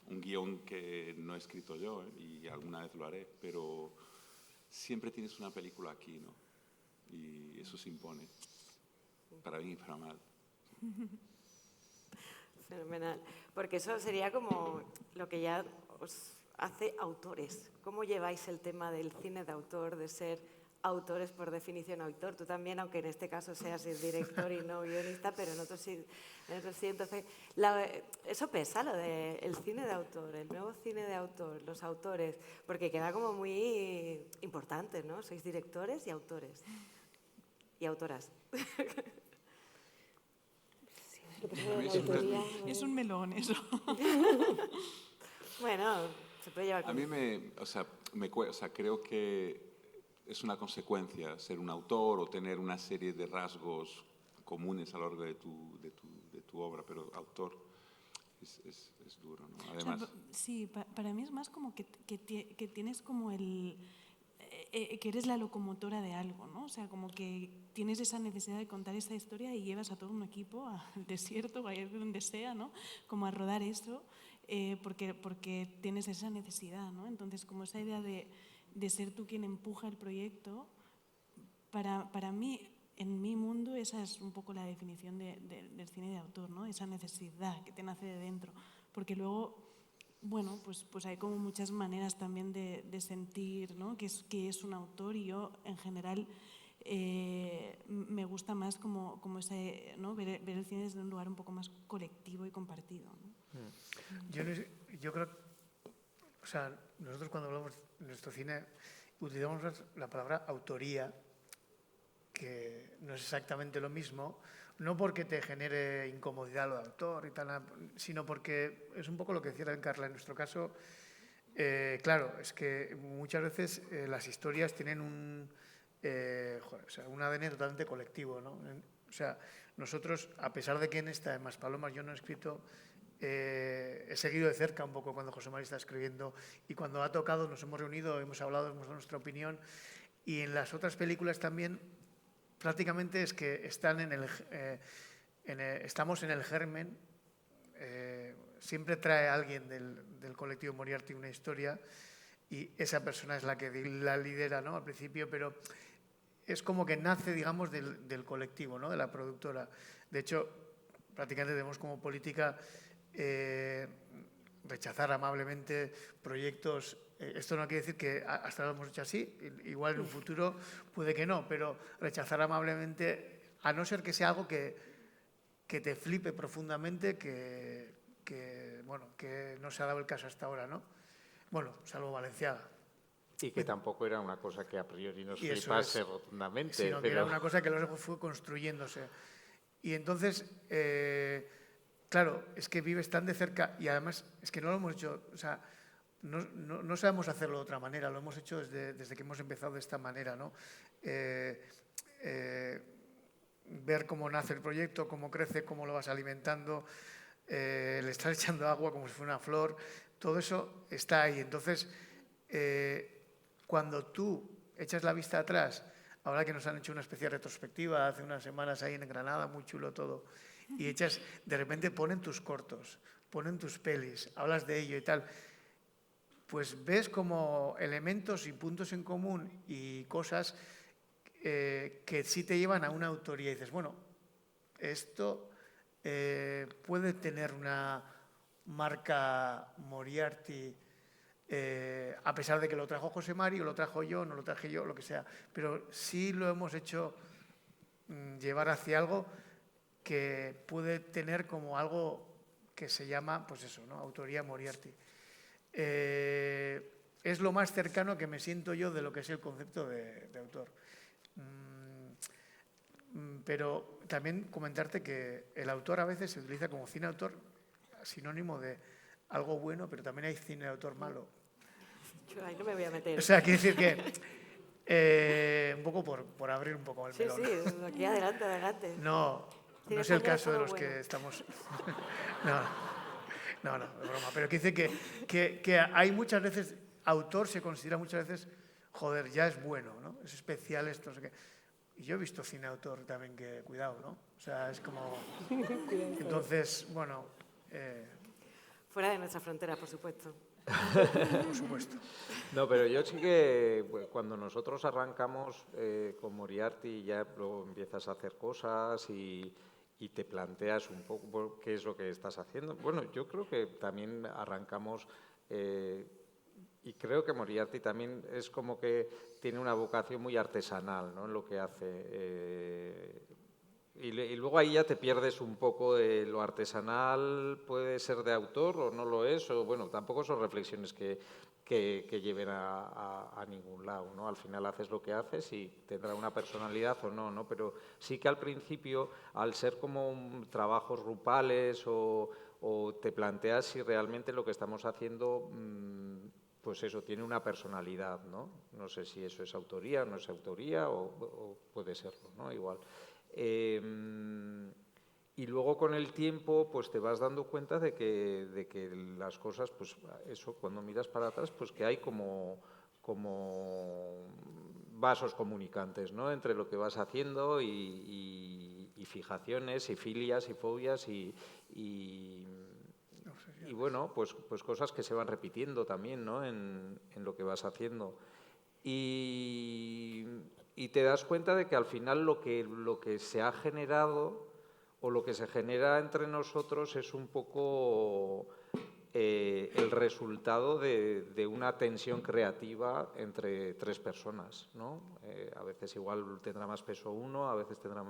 un guión que no he escrito yo, y alguna vez lo haré, pero siempre tienes una película aquí, ¿no? Y eso se impone, para bien y para mal. Fenomenal. Porque eso sería como lo que ya os hace autores. ¿Cómo lleváis el tema del cine de autor, de ser autores por definición autor? Tú también, aunque en este caso seas el director y no guionista, pero en otros sí. Entonces, eso pesa, lo del cine de autor, el nuevo cine de autor, los autores, porque queda como muy importante, ¿no? Sois directores y autores. Y autoras. Es un melón eso. Bueno, se puede llevar. A mí creo que es una consecuencia ser un autor o tener una serie de rasgos comunes a lo largo de tu obra, pero autor es duro, ¿no? Además, o sea, sí, para mí es más como que tienes como que eres la locomotora de algo, ¿no? O sea, como que tienes esa necesidad de contar esa historia y llevas a todo un equipo al desierto o a ir donde sea, ¿no? Como a rodar eso, porque tienes esa necesidad, ¿no? Entonces, como esa idea de ser tú quien empuja el proyecto, para mí, en mi mundo, esa es un poco la definición del cine de autor, ¿no? Esa necesidad que te nace de dentro, porque luego, bueno, pues hay como muchas maneras también de sentir, ¿no? que es un autor, y yo en general me gusta más como ese, ¿no? ver el cine desde un lugar un poco más colectivo y compartido, ¿no? Yo creo, o sea, nosotros cuando hablamos de nuestro cine utilizamos la palabra autoría, que no es exactamente lo mismo, no porque te genere incomodidad lo de autor y tal, sino porque es un poco lo que decía Carla. En nuestro caso, claro, es que muchas veces las historias tienen un ADN totalmente colectivo, ¿no? O sea, nosotros, a pesar de que en esta, en Maspalomas, yo no he escrito, he seguido de cerca un poco cuando José María está escribiendo, y cuando ha tocado nos hemos reunido, hemos hablado, hemos dado nuestra opinión, y en las otras películas también prácticamente es que están estamos en el germen. Siempre trae alguien del colectivo Moriarty una historia y esa persona es la que la lidera, ¿no? Al principio, pero es como que nace, digamos, del colectivo, ¿no? De la productora. De hecho, prácticamente tenemos como política rechazar amablemente proyectos. Esto no quiere decir que hasta ahora lo hemos hecho así, igual en un futuro puede que no, pero rechazar amablemente, a no ser que sea algo que te flipe profundamente, que no se ha dado el caso hasta ahora, ¿no? Bueno, salvo Valenciaga. Y que tampoco era una cosa que a priori nos flipase rotundamente. Sino que era una cosa que luego fue construyéndose. Y entonces, claro, es que vives tan de cerca y además es que no lo hemos hecho, o sea, no sabemos hacerlo de otra manera, lo hemos hecho desde que hemos empezado de esta manera, ¿no? Ver cómo nace el proyecto, cómo crece, cómo lo vas alimentando, le estás echando agua como si fuera una flor, todo eso está ahí. Entonces, cuando tú echas la vista atrás, ahora que nos han hecho una especie de retrospectiva hace unas semanas ahí en Granada, muy chulo todo, y de repente ponen tus cortos, ponen tus pelis, hablas de ello y tal, pues ves como elementos y puntos en común y cosas que sí te llevan a una autoría y dices, bueno, esto puede tener una marca Moriarty, a pesar de que lo trajo José Mari, o lo trajo yo, no lo traje yo, lo que sea, pero sí lo hemos hecho llevar hacia algo que puede tener como algo que se llama, pues eso, ¿no? Autoría Moriarty. Es lo más cercano que me siento yo de lo que es el concepto de autor. Pero también comentarte que el autor a veces se utiliza como cine de autor, sinónimo de algo bueno, pero también hay cine de autor malo. Yo ahí no me voy a meter. O sea, quiere decir que un poco por abrir un poco el melón. Sí, aquí adelante. No, No es el caso de los que estamos... No, es broma. Pero que dice que hay muchas veces, autor se considera muchas veces, joder, ya es bueno, ¿no? Es especial esto, no sé qué. Y yo he visto cine autor también que, cuidado, ¿no? O sea, es como... Entonces, bueno... Fuera de nuestra frontera, por supuesto. Por supuesto. No, pero yo sí que cuando nosotros arrancamos con Moriarty ya luego empiezas a hacer cosas y te planteas un poco qué es lo que estás haciendo. Bueno, yo creo que también arrancamos y creo que Moriarty también es como que tiene una vocación muy artesanal, ¿no?, en lo que hace. Y luego ahí ya te pierdes un poco de lo artesanal, puede ser de autor o no lo es, o bueno, tampoco son reflexiones que lleven a ningún lado, ¿no? Al final haces lo que haces y tendrá una personalidad o no, ¿no? Pero sí que al principio, al ser como trabajos grupales o te planteas si realmente lo que estamos haciendo, pues eso, tiene una personalidad, ¿no? No sé si eso es autoría o no es autoría o puede serlo, ¿no? Igual. Y luego con el tiempo pues te vas dando cuenta de que las cosas, pues eso, cuando miras para atrás, pues que hay como vasos comunicantes, ¿no?, entre lo que vas haciendo y fijaciones y filias y fobias y bueno, pues cosas que se van repitiendo también, ¿no?, en lo que vas haciendo. Y te das cuenta de que al final lo que se ha generado o lo que se genera entre nosotros es un poco el resultado de una tensión creativa entre tres personas, ¿no? A veces igual tendrá más peso uno, a veces tendrá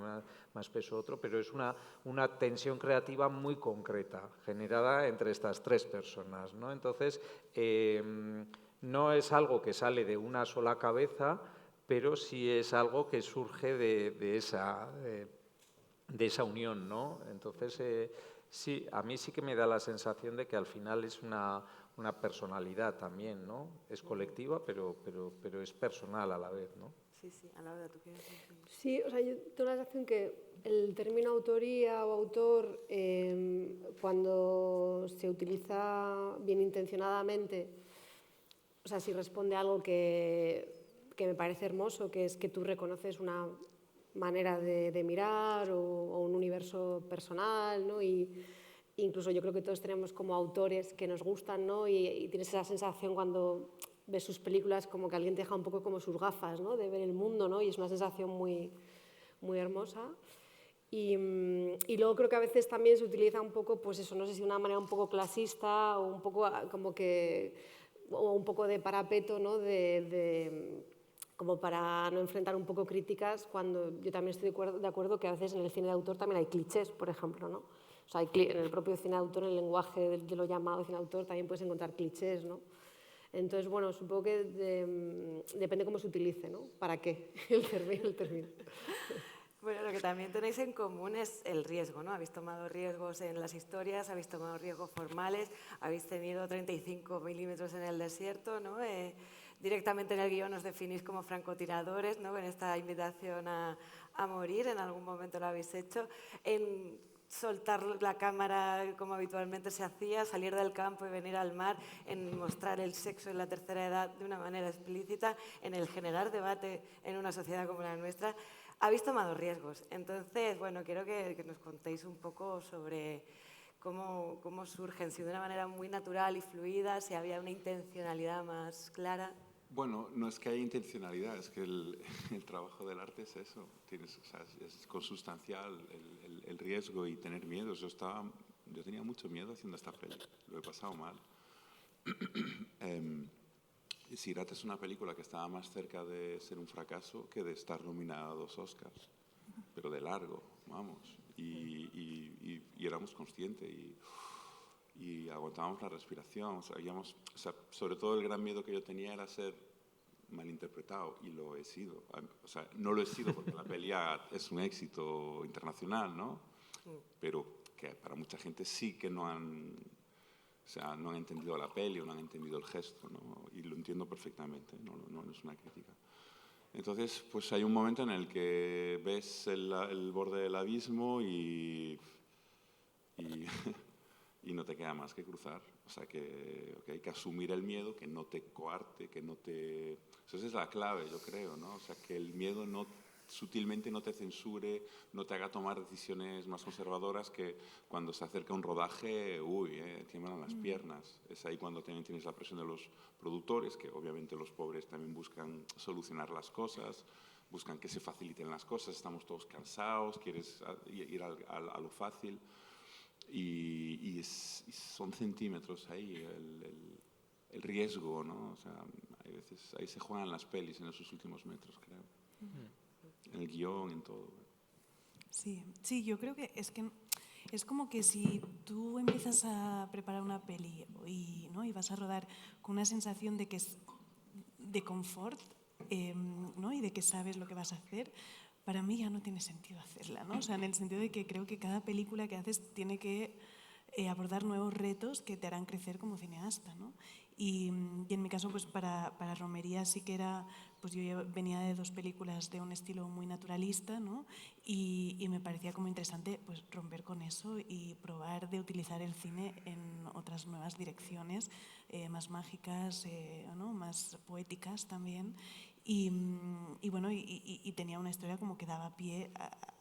más peso otro, pero es una tensión creativa muy concreta, generada entre estas tres personas, ¿no? Entonces, no es algo que sale de una sola cabeza, pero sí es algo que surge de esa unión, ¿no? Entonces, sí, a mí sí que me da la sensación de que al final es una personalidad también, ¿no? Es colectiva, pero es personal a la vez, ¿no? Sí, a la hora tú quieres decir. Sí, o sea, yo tengo la sensación que el término autoría o autor, cuando se utiliza bien intencionadamente, o sea, si responde a algo que me parece hermoso, que es que tú reconoces una manera de mirar o un universo personal, ¿no? Y incluso yo creo que todos tenemos como autores que nos gustan, ¿no? Y tienes esa sensación cuando ves sus películas como que alguien te deja un poco como sus gafas, ¿no?, de ver el mundo, ¿no? Y es una sensación muy, muy hermosa. Y luego creo que a veces también se utiliza un poco, pues eso, no sé si de una manera un poco clasista o un poco como que, o un poco de parapeto, ¿no?, como para no enfrentar un poco críticas, cuando yo también estoy de acuerdo que a veces en el cine de autor también hay clichés, por ejemplo, ¿no? O sea, en el propio cine de autor, en el lenguaje de lo llamado cine de autor, también puedes encontrar clichés, ¿no? Entonces, bueno, supongo que depende cómo se utilice, ¿no? ¿Para qué? El término. Bueno, lo que también tenéis en común es el riesgo, ¿no? Habéis tomado riesgos en las historias, habéis tomado riesgos formales, habéis tenido 35 milímetros en el desierto, ¿no? Directamente en el guión os definís como francotiradores, ¿no?, en esta invitación a morir, en algún momento lo habéis hecho, en soltar la cámara como habitualmente se hacía, salir del campo y venir al mar, en mostrar el sexo en la tercera edad de una manera explícita, en el generar debate en una sociedad como la nuestra. Habéis tomado riesgos. Entonces, bueno, quiero que nos contéis un poco sobre cómo surgen, si de una manera muy natural y fluida, si había una intencionalidad más clara. Bueno, no es que haya intencionalidad, es que el trabajo del arte es eso. O sea, es consustancial el riesgo y tener miedo. Yo tenía mucho miedo haciendo esta peli, lo he pasado mal. Sirat es una película que estaba más cerca de ser un fracaso que de estar nominada a 2 Oscars, pero de largo, vamos. Y éramos conscientes y aguantábamos la respiración. O sea, sobre todo el gran miedo que yo tenía era ser malinterpretado, y lo he sido. O sea, no lo he sido porque la peli es un éxito internacional, ¿no? Pero que para mucha gente sí que no han entendido la peli o no han entendido el gesto, ¿no? Y lo entiendo perfectamente, no es una crítica. Entonces, pues hay un momento en el que ves el borde del abismo y no te queda más que cruzar. O sea, que hay que asumir el miedo, que no te coarte, que no te... Esa es la clave, yo creo, ¿no? O sea, que el miedo sutilmente no te censure, no te haga tomar decisiones más conservadoras, que cuando se acerca un rodaje, tiemblan las piernas. Es ahí cuando también tienes la presión de los productores, que obviamente los pobres también buscan solucionar las cosas, buscan que se faciliten las cosas, estamos todos cansados, quieres ir a lo fácil. Y son centímetros ahí el riesgo, ¿no? O sea, hay veces ahí se juegan las pelis en esos últimos metros, creo. En el guión, en todo. Sí, yo creo que es como que si tú empiezas a preparar una peli y vas a rodar con una sensación de que es de confort, ¿no? Y de que sabes lo que vas a hacer, para mí ya no tiene sentido hacerla, ¿no? O sea, en el sentido de que creo que cada película que haces tiene que abordar nuevos retos que te harán crecer como cineasta, ¿no? Y en mi caso, pues para Romería sí que era, pues yo venía de 2 películas de un estilo muy naturalista, ¿no? Y me parecía como interesante pues romper con eso y probar de utilizar el cine en otras nuevas direcciones, más mágicas, ¿no? Más poéticas también. Y bueno, y tenía una historia como que daba pie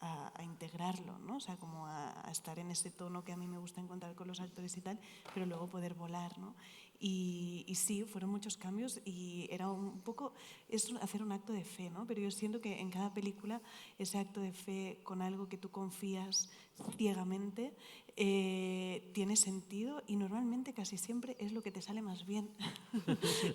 a integrarlo, ¿no? O sea, como a estar en ese tono que a mí me gusta encontrar con los actores y tal, pero luego poder volar, ¿no? Y sí, fueron muchos cambios y era un poco, es hacer un acto de fe, ¿no? Pero yo siento que en cada película ese acto de fe con algo que tú confías ciegamente tiene sentido y normalmente casi siempre es lo que te sale más bien,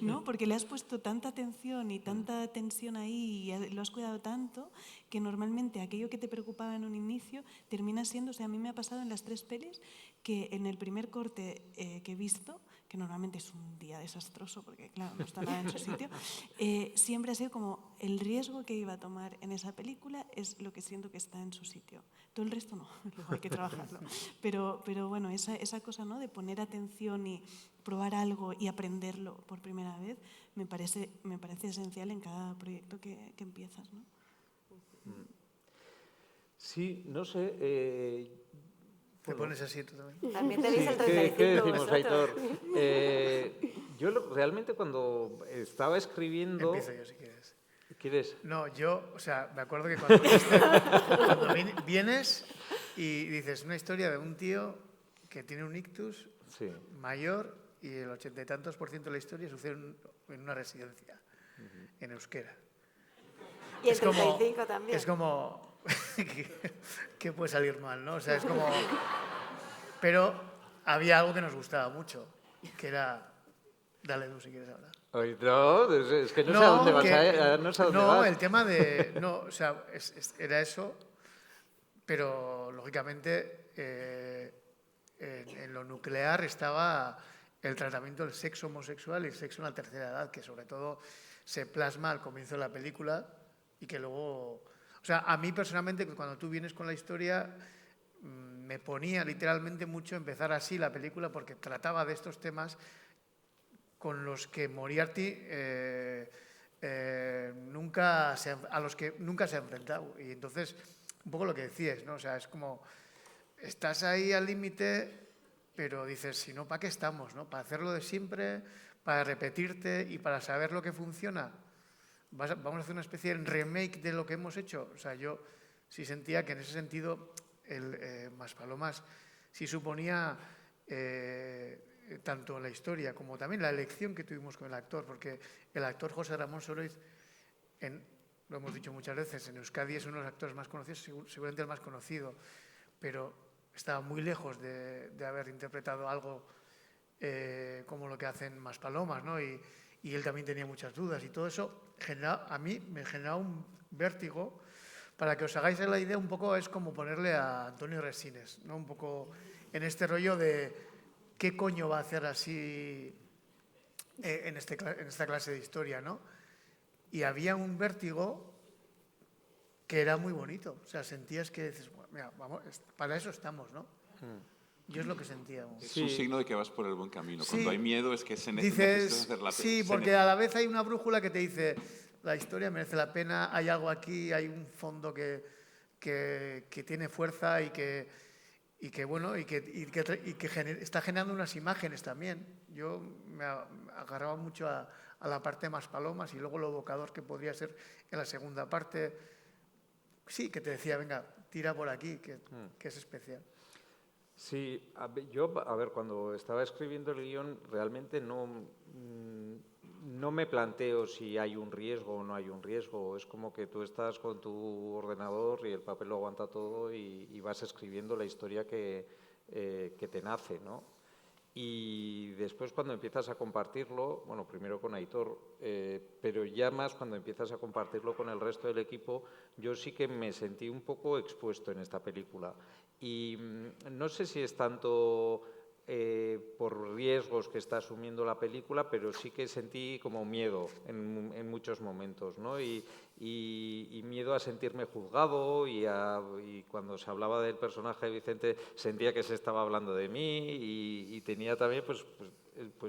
¿no? Porque le has puesto tanta atención y tanta tensión ahí y lo has cuidado tanto que normalmente aquello que te preocupaba en un inicio termina siendo, o sea, a mí me ha pasado en las 3 pelis que en el primer corte que he visto, que normalmente es un día desastroso porque, claro, no está nada en su sitio, siempre ha sido como el riesgo que iba a tomar en esa película es lo que siento que está en su sitio. Todo el resto no, luego hay que trabajarlo. Pero bueno, esa cosa, ¿no? De poner atención y probar algo y aprenderlo por primera vez me parece esencial en cada proyecto que empiezas, ¿no? Sí, no sé... ¿Te pones así tú también? También tenéis el 35 ¿Qué decimos, vosotros. Aitor? Yo realmente cuando estaba escribiendo... Empiezo yo, si quieres. ¿Quieres? No, yo, o sea, me acuerdo que cuando vienes y dices una historia de un tío que tiene un ictus mayor y el 80 y tantos % de la historia sucede en una residencia, en euskera. Y el 35 también. Es como... que puede salir mal, ¿no? O sea, es como... Pero había algo que nos gustaba mucho, que era... Dale tú si quieres hablar. No, es que no sé a dónde vas. No, el tema de... No, o sea, era eso, pero lógicamente en lo nuclear estaba el tratamiento del sexo homosexual y el sexo en la tercera edad, que sobre todo se plasma al comienzo de la película y que luego... O sea, a mí personalmente, cuando tú vienes con la historia, me ponía literalmente mucho empezar así la película porque trataba de estos temas con los que Moriarty a los que nunca se ha enfrentado. Y entonces, un poco lo que decías, ¿no? O sea, es como, estás ahí al límite, pero dices, si no, ¿para qué estamos, no? ¿Para hacerlo de siempre? ¿Para repetirte y para saber lo que funciona? Vamos a hacer una especie de remake de lo que hemos hecho. O sea, yo sí sentía que en ese sentido el Maspalomas sí suponía tanto la historia como también la elección que tuvimos con el actor, porque el actor José Ramón Soroiz, lo hemos dicho muchas veces, en Euskadi es uno de los actores más conocidos, seguramente el más conocido, pero estaba muy lejos de haber interpretado algo como lo que hacen Maspalomas, ¿no? Y él también tenía muchas dudas y todo eso a mí me generaba un vértigo. Para que os hagáis la idea, un poco es como ponerle a Antonio Resines, ¿no? Un poco en este rollo de qué coño va a hacer así en esta clase de historia, ¿no? Y había un vértigo que era muy bonito. O sea, sentías que dices, bueno, mira, vamos, para eso estamos, ¿no? Yo es lo que sentía. Es un signo de que vas por el buen camino. Sí. Cuando hay miedo es que se necesita hacer la sí, porque a la vez hay una brújula que te dice, la historia merece la pena, hay algo aquí, hay un fondo que tiene fuerza y que está generando unas imágenes también. Yo me agarraba mucho a la parte más palomas y luego lo evocador que podría ser en la segunda parte. Sí, que te decía, venga, tira por aquí, que es especial. Sí, yo, cuando estaba escribiendo el guión, realmente no me planteo si hay un riesgo o no hay un riesgo. Es como que tú estás con tu ordenador y el papel lo aguanta todo y vas escribiendo la historia que te nace, ¿no? Y después cuando empiezas a compartirlo, bueno, primero con Aitor, pero ya más cuando empiezas a compartirlo con el resto del equipo, yo sí que me sentí un poco expuesto en esta película. Y no sé si es tanto por riesgos que está asumiendo la película, pero sí que sentí como miedo en muchos momentos, ¿no? Y miedo a sentirme juzgado y cuando se hablaba del personaje de Vicente sentía que se estaba hablando de mí y tenía también, pues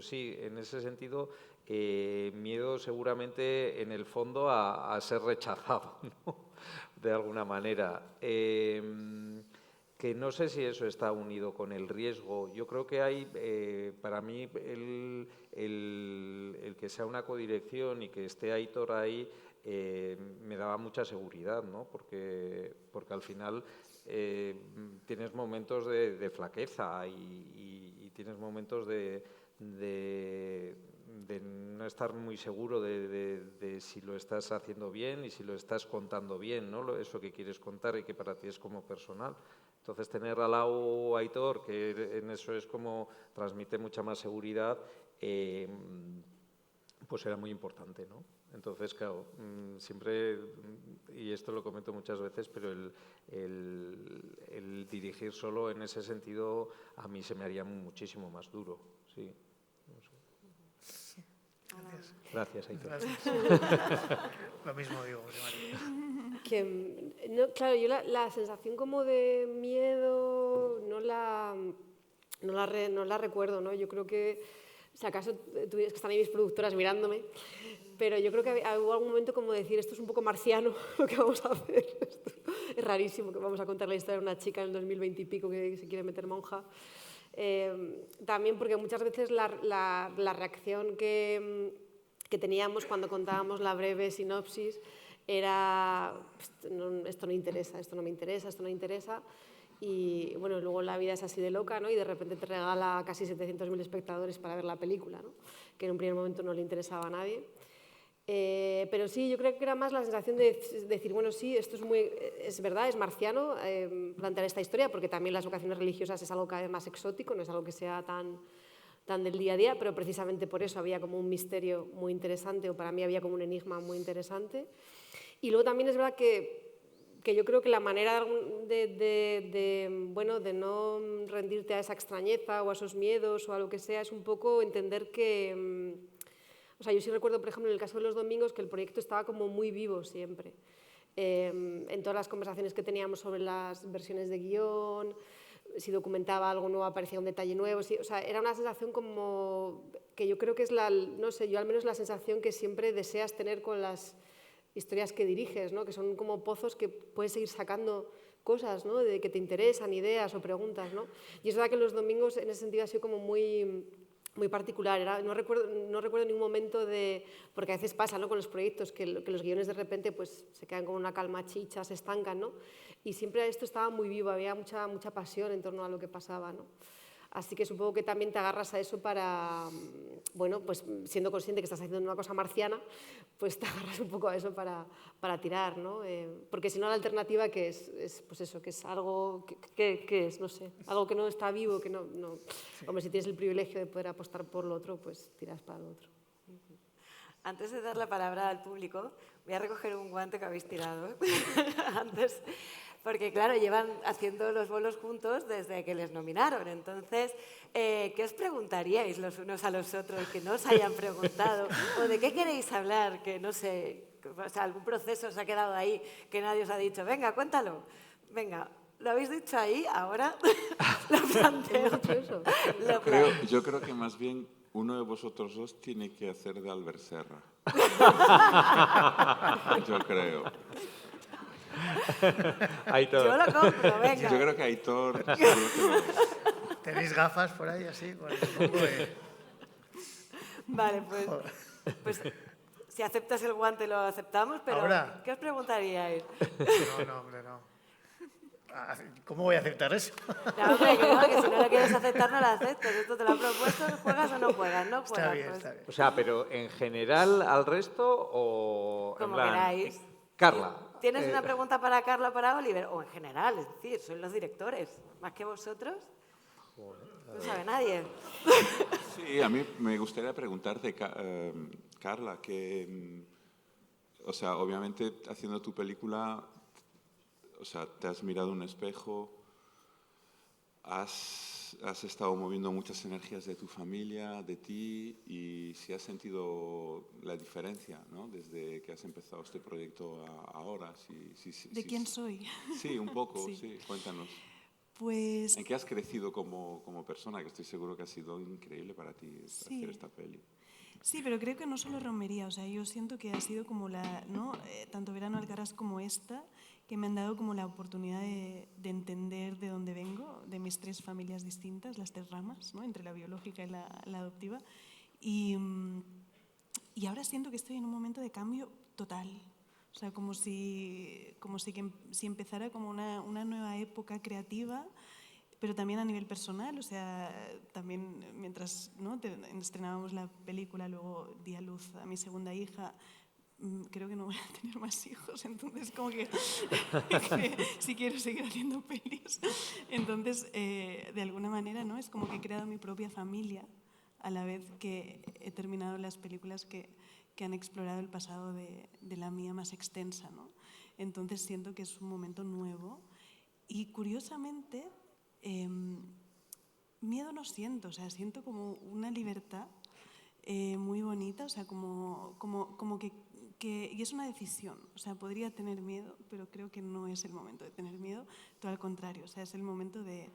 sí, en ese sentido, miedo seguramente en el fondo a ser rechazado, ¿no? De alguna manera. Que no sé si eso está unido con el riesgo. Yo creo que hay, para mí, el que sea una codirección y que esté Aitor ahí me daba mucha seguridad, ¿no? Porque al final tienes momentos de flaqueza y tienes momentos de no estar muy seguro de si lo estás haciendo bien y si lo estás contando bien, ¿no? Eso que quieres contar y que para ti es como personal. Entonces, tener al lado a Aitor, que en eso es como transmite mucha más seguridad, pues era muy importante, ¿no? Entonces, claro, siempre, y esto lo comento muchas veces, pero el dirigir solo en ese sentido a mí se me haría muchísimo más duro, sí. No sé. Gracias, Aitor. Gracias. Lo mismo digo, José María. Claro, yo la sensación como de miedo no la recuerdo, ¿no? Yo creo que, si acaso, es que están ahí mis productoras mirándome, pero yo creo que hubo algún momento como decir, esto es un poco marciano lo que vamos a hacer. Esto es rarísimo que vamos a contar la historia de una chica en el 2020 y pico que se quiere meter monja. También porque muchas veces la reacción que teníamos cuando contábamos la breve sinopsis era, esto no interesa, esto no me interesa, esto no interesa. Y bueno, luego la vida es así de loca, ¿no? Y de repente te regala casi 700.000 espectadores para ver la película, ¿no? Que en un primer momento no le interesaba a nadie. Pero sí, yo creo que era más la sensación de decir, bueno, sí, esto es verdad, es marciano plantear esta historia, porque también las vocaciones religiosas es algo cada vez más exótico, no es algo que sea tan del día a día, pero precisamente por eso había como un misterio muy interesante, o para mí había como un enigma muy interesante. Y luego también es verdad que yo creo que la manera de no rendirte a esa extrañeza o a esos miedos o a lo que sea es un poco entender que... O sea, yo sí recuerdo, por ejemplo, en el caso de Los Domingos, que el proyecto estaba como muy vivo siempre. En todas las conversaciones que teníamos sobre las versiones de guión, si documentaba algo nuevo, aparecía un detalle nuevo. Sí, o sea, era una sensación como que yo creo que es no sé, yo al menos la sensación que siempre deseas tener con las historias que diriges, ¿no? Que son como pozos que puedes seguir sacando cosas, ¿no? De que te interesan, ideas o preguntas, ¿no? Y es verdad que Los Domingos en ese sentido ha sido como muy particular. No recuerdo ningún momento porque a veces pasa, ¿no? Con los proyectos que los guiones de repente pues, se quedan con una calma chicha, se estancan, ¿no? Y siempre esto estaba muy vivo, había mucha pasión en torno a lo que pasaba, ¿no? Así que supongo que también te agarras a eso para, bueno, pues siendo consciente que estás haciendo una cosa marciana, pues te agarras un poco a eso para tirar, ¿no? Porque si no la alternativa que es pues eso, que es algo que es, no sé, algo que no está vivo, que no. Hombre, si tienes el privilegio de poder apostar por lo otro, pues tiras para lo otro. Antes de dar la palabra al público, voy a recoger un guante que habéis tirado antes. Porque, claro, llevan haciendo los bolos juntos desde que les nominaron. Entonces, ¿qué os preguntaríais los unos a los otros que no os hayan preguntado? ¿O de qué queréis hablar? Que no sé, o sea, algún proceso os ha quedado ahí que nadie os ha dicho. Venga, cuéntalo. Venga, ¿lo habéis dicho ahí? Ahora lo planteo. Yo creo que más bien uno de vosotros dos tiene que hacer de Albert Serra. Yo creo. Aitor. Yo lo compro, venga. Yo creo que Aitor... seguro que lo- ¿Tenéis gafas por ahí así? Bueno, supongo que- Vale, pues si aceptas el guante lo aceptamos, pero Ahora. ¿qué os preguntaríais? No, hombre, no. Ah, ¿cómo voy a aceptar eso? No, hombre, que si no lo quieres aceptar, no lo aceptas. Esto te lo han propuesto, ¿juegas o no juegas? No juegas. Está bien, pues, está bien. O sea, pero en general al resto o... en Como plan, queráis. Carla. ¿Tienes una pregunta para Carla o para Oliver? O en general, es decir, sois los directores. Más que vosotros, no sabe nadie. Sí, a mí me gustaría preguntarte, Carla, o sea, obviamente haciendo tu película, o sea, te has mirado un espejo, has estado moviendo muchas energías de tu familia, de ti, y si has sentido la diferencia, ¿no? Desde que has empezado este proyecto ahora. ¿De quién soy? Sí, un poco, Sí. sí, cuéntanos. Pues ¿En qué has crecido como persona? Que estoy seguro que ha sido increíble para ti hacer esta peli. Sí, pero creo que no solo romería, o sea, yo siento que ha sido como ¿no? Tanto Verano Alcaraz como esta, que me han dado como la oportunidad de entender de dónde vengo, de mis 3 familias distintas, las 3 ramas, ¿no? Entre la biológica y la adoptiva. Y ahora siento que estoy en un momento de cambio total. O sea, como si empezara como una nueva época creativa, pero también a nivel personal. O sea, también mientras, ¿no? estrenábamos la película, luego di a luz a mi segunda hija, creo que no voy a tener más hijos, entonces como que si quiero seguir haciendo pelis. Entonces, de alguna manera, ¿no? Es como que he creado mi propia familia a la vez que he terminado las películas que han explorado el pasado de la mía más extensa, ¿no? Entonces siento que es un momento nuevo y curiosamente miedo no siento, o sea, siento como una libertad muy bonita, o sea, como que y es una decisión, o sea, podría tener miedo, pero creo que no es el momento de tener miedo, todo al contrario, o sea, es el momento de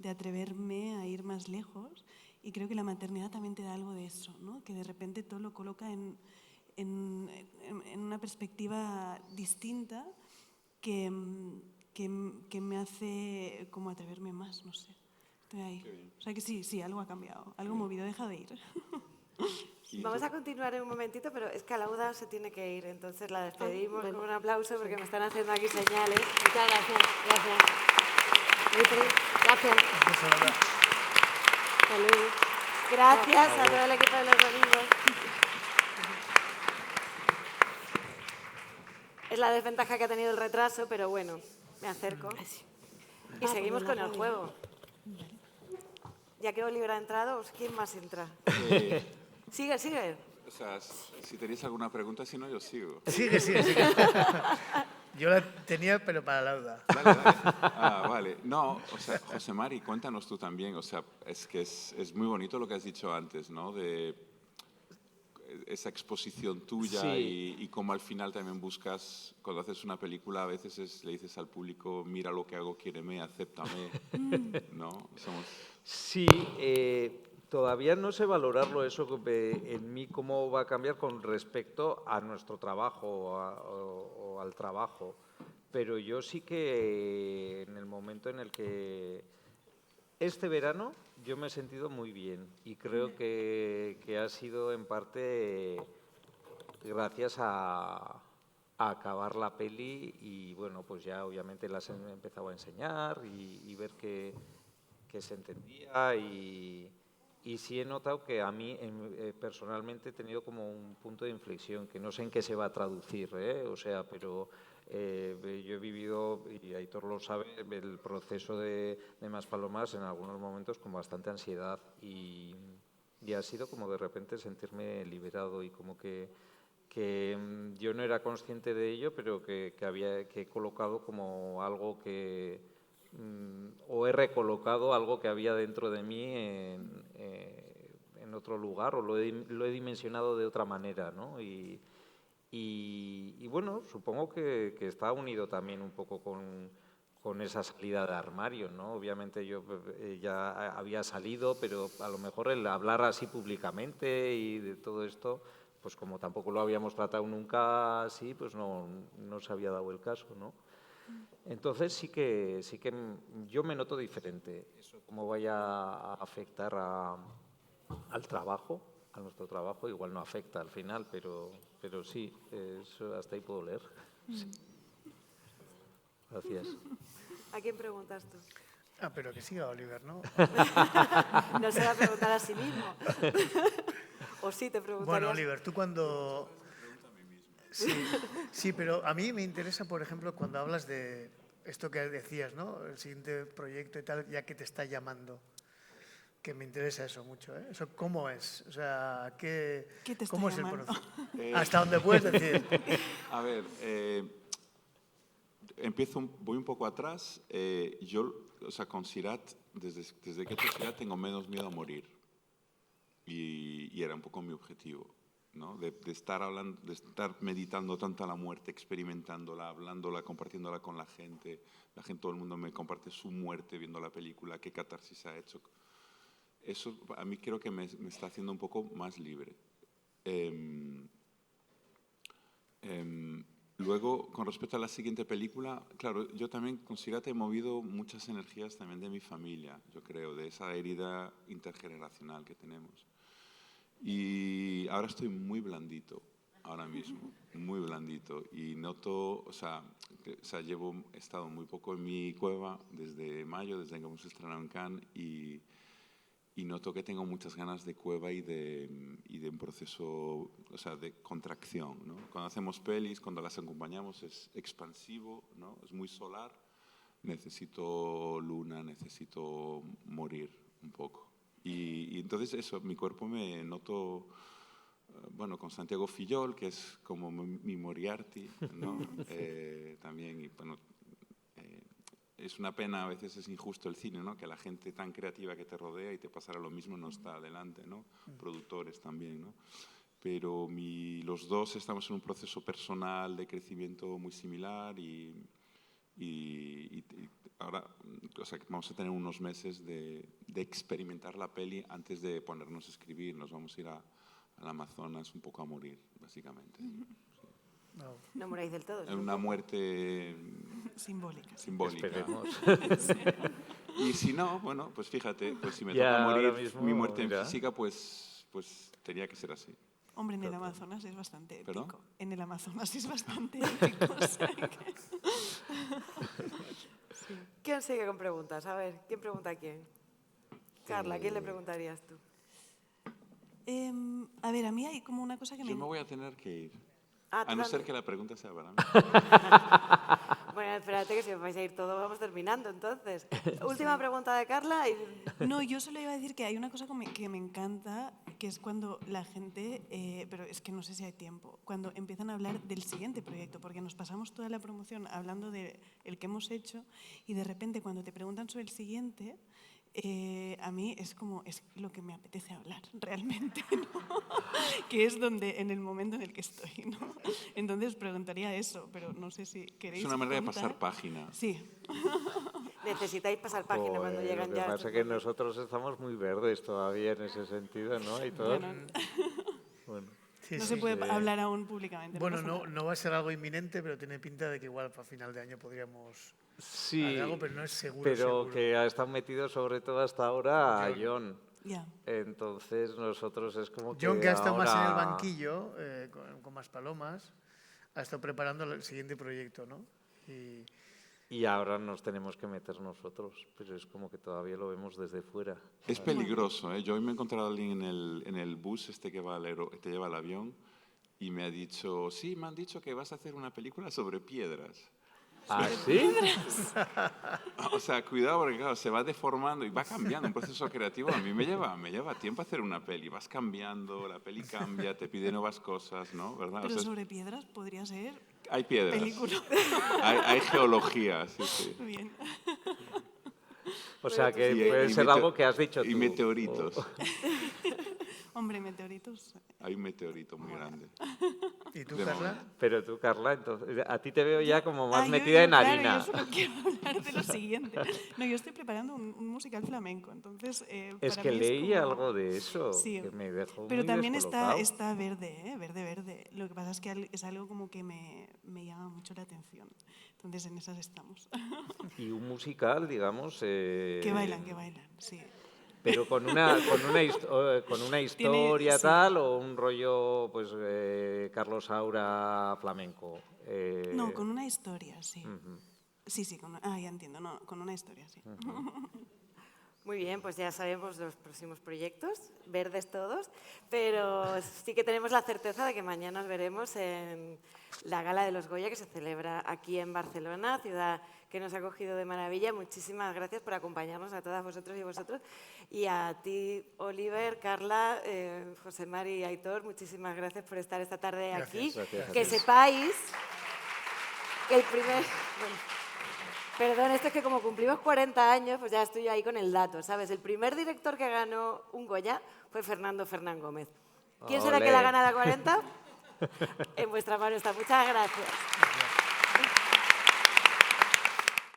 atreverme a ir más lejos y creo que la maternidad también te da algo de eso, ¿no? Que de repente todo lo coloca en una perspectiva distinta que me hace como atreverme más, no sé. Estoy ahí. O sea que sí, algo ha cambiado, algo movido, deja de ir. Vamos a continuar en un momentito, pero es que Alauda se tiene que ir, entonces la despedimos con un aplauso porque me están haciendo aquí señales. Muchas gracias. Gracias. Salud. Gracias a todo el equipo de Los Domingos. Es la desventaja que ha tenido el retraso, pero bueno, me acerco. Y seguimos con el juego. Ya que Oliver ha entrado, ¿quién más entra? Sigue. O sea, si tenéis alguna pregunta, si no, yo sigo. Sigue. Yo la tenía, pero para Lauda. Dale. Ah, vale. No, o sea, José Mari, cuéntanos tú también. O sea, es que es muy bonito lo que has dicho antes, ¿no? De esa exposición tuya Sí. y cómo al final también buscas, cuando haces una película, a veces le dices al público, mira lo que hago, quiéreme, acéptame, ¿no? Sí, todavía no sé valorarlo eso en mí, cómo va a cambiar con respecto a nuestro trabajo o al trabajo. Pero yo sí que en el momento en el que este verano yo me he sentido muy bien y creo que ha sido en parte gracias a acabar la peli y bueno, pues ya obviamente las he empezado a enseñar y ver que se entendía y sí he notado que a mí personalmente he tenido como un punto de inflexión, que no sé en qué se va a traducir, o sea, pero yo he vivido, y Aitor lo sabe, el proceso de Maspalomas en algunos momentos con bastante ansiedad y ha sido como de repente sentirme liberado y como que yo no era consciente de ello, pero que he colocado como algo que o he recolocado algo que había dentro de mí en otro lugar o lo he dimensionado de otra manera, ¿no? Y bueno, supongo que está unido también un poco con esa salida de armario, ¿no? Obviamente yo ya había salido, pero a lo mejor el hablar así públicamente y de todo esto, pues como tampoco lo habíamos tratado nunca así, pues no se había dado el caso, ¿no? Entonces sí que yo me noto diferente. Eso cómo vaya a afectar al trabajo, a nuestro trabajo, igual no afecta al final, pero sí, eso hasta ahí puedo leer. Sí. Gracias. ¿A quién preguntas tú? Ah, pero que siga Oliver, ¿no? No se va a preguntar a sí mismo. O sí te preguntarías. Bueno, Oliver, tú cuando... Sí, pero a mí me interesa, por ejemplo, cuando hablas de esto que decías, ¿no? El siguiente proyecto y tal, ya que te está llamando. Que me interesa eso mucho, ¿eh? Eso, ¿cómo es? O sea, ¿cómo es el proceso? ¿Hasta dónde puedes decir? A ver, voy un poco atrás. Yo, o sea, con Sirat, desde que he hecho Sirat, tengo menos miedo a morir. Y era un poco mi objetivo, ¿no? De estar hablando, de estar meditando tanto a la muerte, experimentándola, hablándola, compartiéndola con la gente. Todo el mundo me comparte su muerte viendo la película, qué catarsis ha hecho. Eso a mí creo que me está haciendo un poco más libre. Luego, con respecto a la siguiente película, claro, yo también con Sirat he movido muchas energías también de mi familia, yo creo, de esa herida intergeneracional que tenemos. Y ahora estoy muy blandito, ahora mismo, muy blandito. Y noto, o sea he estado muy poco en mi cueva desde mayo, desde que hemos estrenado en Cannes, y noto que tengo muchas ganas de cueva y de un proceso, o sea, de contracción, ¿no? Cuando hacemos pelis, cuando las acompañamos es expansivo, ¿no? Es muy solar. Necesito luna, necesito morir un poco. Y entonces eso, mi cuerpo me noto, bueno, con Santiago Fillol, que es como mi Moriarty, ¿no? También, y bueno, es una pena, a veces es injusto el cine, ¿no? Que la gente tan creativa que te rodea y te pasará lo mismo no está adelante, ¿no? Productores también, ¿no? Pero los dos estamos en un proceso personal de crecimiento muy similar y ahora, o sea, vamos a tener unos meses de experimentar la peli antes de ponernos a escribir. Nos vamos a ir al Amazonas un poco a morir, básicamente. No moráis del todo. Es una muerte simbólica. Esperemos. Y si no, bueno, pues fíjate, pues si me toca morir mismo, mi muerte en física, pues tenía que ser así. Hombre, en el Amazonas es bastante épico. ¿Perdón? En el Amazonas es bastante épico. O sea que... Sí. ¿Quién sigue con preguntas? A ver, ¿quién pregunta a quién? Carla, ¿a quién le preguntarías tú? A ver, a mí hay como una cosa que Yo me voy a tener que ir. A no ser que la pregunta sea para mí. Bueno, espérate que si os vais a ir todos vamos terminando, entonces. Última pregunta de Carla. No, yo solo iba a decir que hay una cosa que me encanta, que es cuando la gente, pero es que no sé si hay tiempo, cuando empiezan a hablar del siguiente proyecto, porque nos pasamos toda la promoción hablando del que hemos hecho y de repente cuando te preguntan sobre el siguiente, a mí es lo que me apetece hablar realmente, ¿no? Que es en el momento en el que estoy, ¿no? Entonces preguntaría eso, pero no sé si queréis. Es una manera contar. de pasar página. Sí. Necesitáis pasar página cuando llegan ya. Lo que pasa es que nosotros estamos muy verdes todavía en ese sentido, ¿no? Y todo. Bueno. Sí, no se puede hablar aún públicamente. Bueno, no va a ser algo inminente, pero tiene pinta de que igual para final de año podríamos hacer algo, pero no es seguro. Pero que ha estado metido sobre todo hasta ahora a John. Yeah. Entonces nosotros es como que John, que ha estado ahora... más en el banquillo, con más palomas, ha estado preparando el siguiente proyecto, ¿no? Y ahora nos tenemos que meter nosotros, pero es como que todavía lo vemos desde fuera. Es peligroso, ¿eh? Yo hoy me he encontrado a alguien en el bus que te lleva al avión y me ha dicho, sí, me han dicho que vas a hacer una película sobre piedras. ¿Ah, sí? O sea, cuidado porque claro, se va deformando y va cambiando. Un proceso creativo a mí me lleva tiempo hacer una peli. Vas cambiando, la peli cambia, te pide nuevas cosas, ¿no? ¿Verdad? Pero o sea, sobre piedras podría ser... Hay piedras. Película. Hay geología, sí. Bien. O sea, que puede ser algo que has dicho tú. Y meteoritos. Hombre, meteoritos. Hay un meteorito muy grande. ¿Y tú, De Carla? momento. Pero tú, Carla, entonces, a ti te veo ya como más Yo- metida en claro, harina. Yo solo quiero hablar de lo siguiente. No, yo estoy preparando un musical flamenco, entonces Es para que mí leí como- algo de eso, Sí, que me dejó pero muy también descolocado. está verde, verde. Lo que pasa es que es algo como que me llama mucho la atención. Entonces en esas estamos. Y un musical, digamos... Que bailan, sí. Pero con una historia sí. tal o un rollo, pues, Carlos Saura flamenco. No, con una historia, sí. Ujú. Sí, ya entiendo, no, con una historia, sí. Muy bien, pues ya sabemos los próximos proyectos, verdes todos, pero sí que tenemos la certeza de que mañana nos veremos en la Gala de los Goya que se celebra aquí en Barcelona, ciudad que nos ha acogido de maravilla. Muchísimas gracias por acompañarnos a todas vosotros y vosotros. Y a ti, Oliver, Carla, José Mari y Aitor, muchísimas gracias por estar esta tarde aquí. Gracias a Que ti. sepáis que el primer... bueno, perdón, esto es que como cumplimos 40 años, pues ya estoy ahí con el dato, ¿sabes? El primer director que ganó un Goya fue Fernando Fernán Gómez. ¿Quién será Olé. que la gana a 40? En vuestra mano está. Muchas gracias.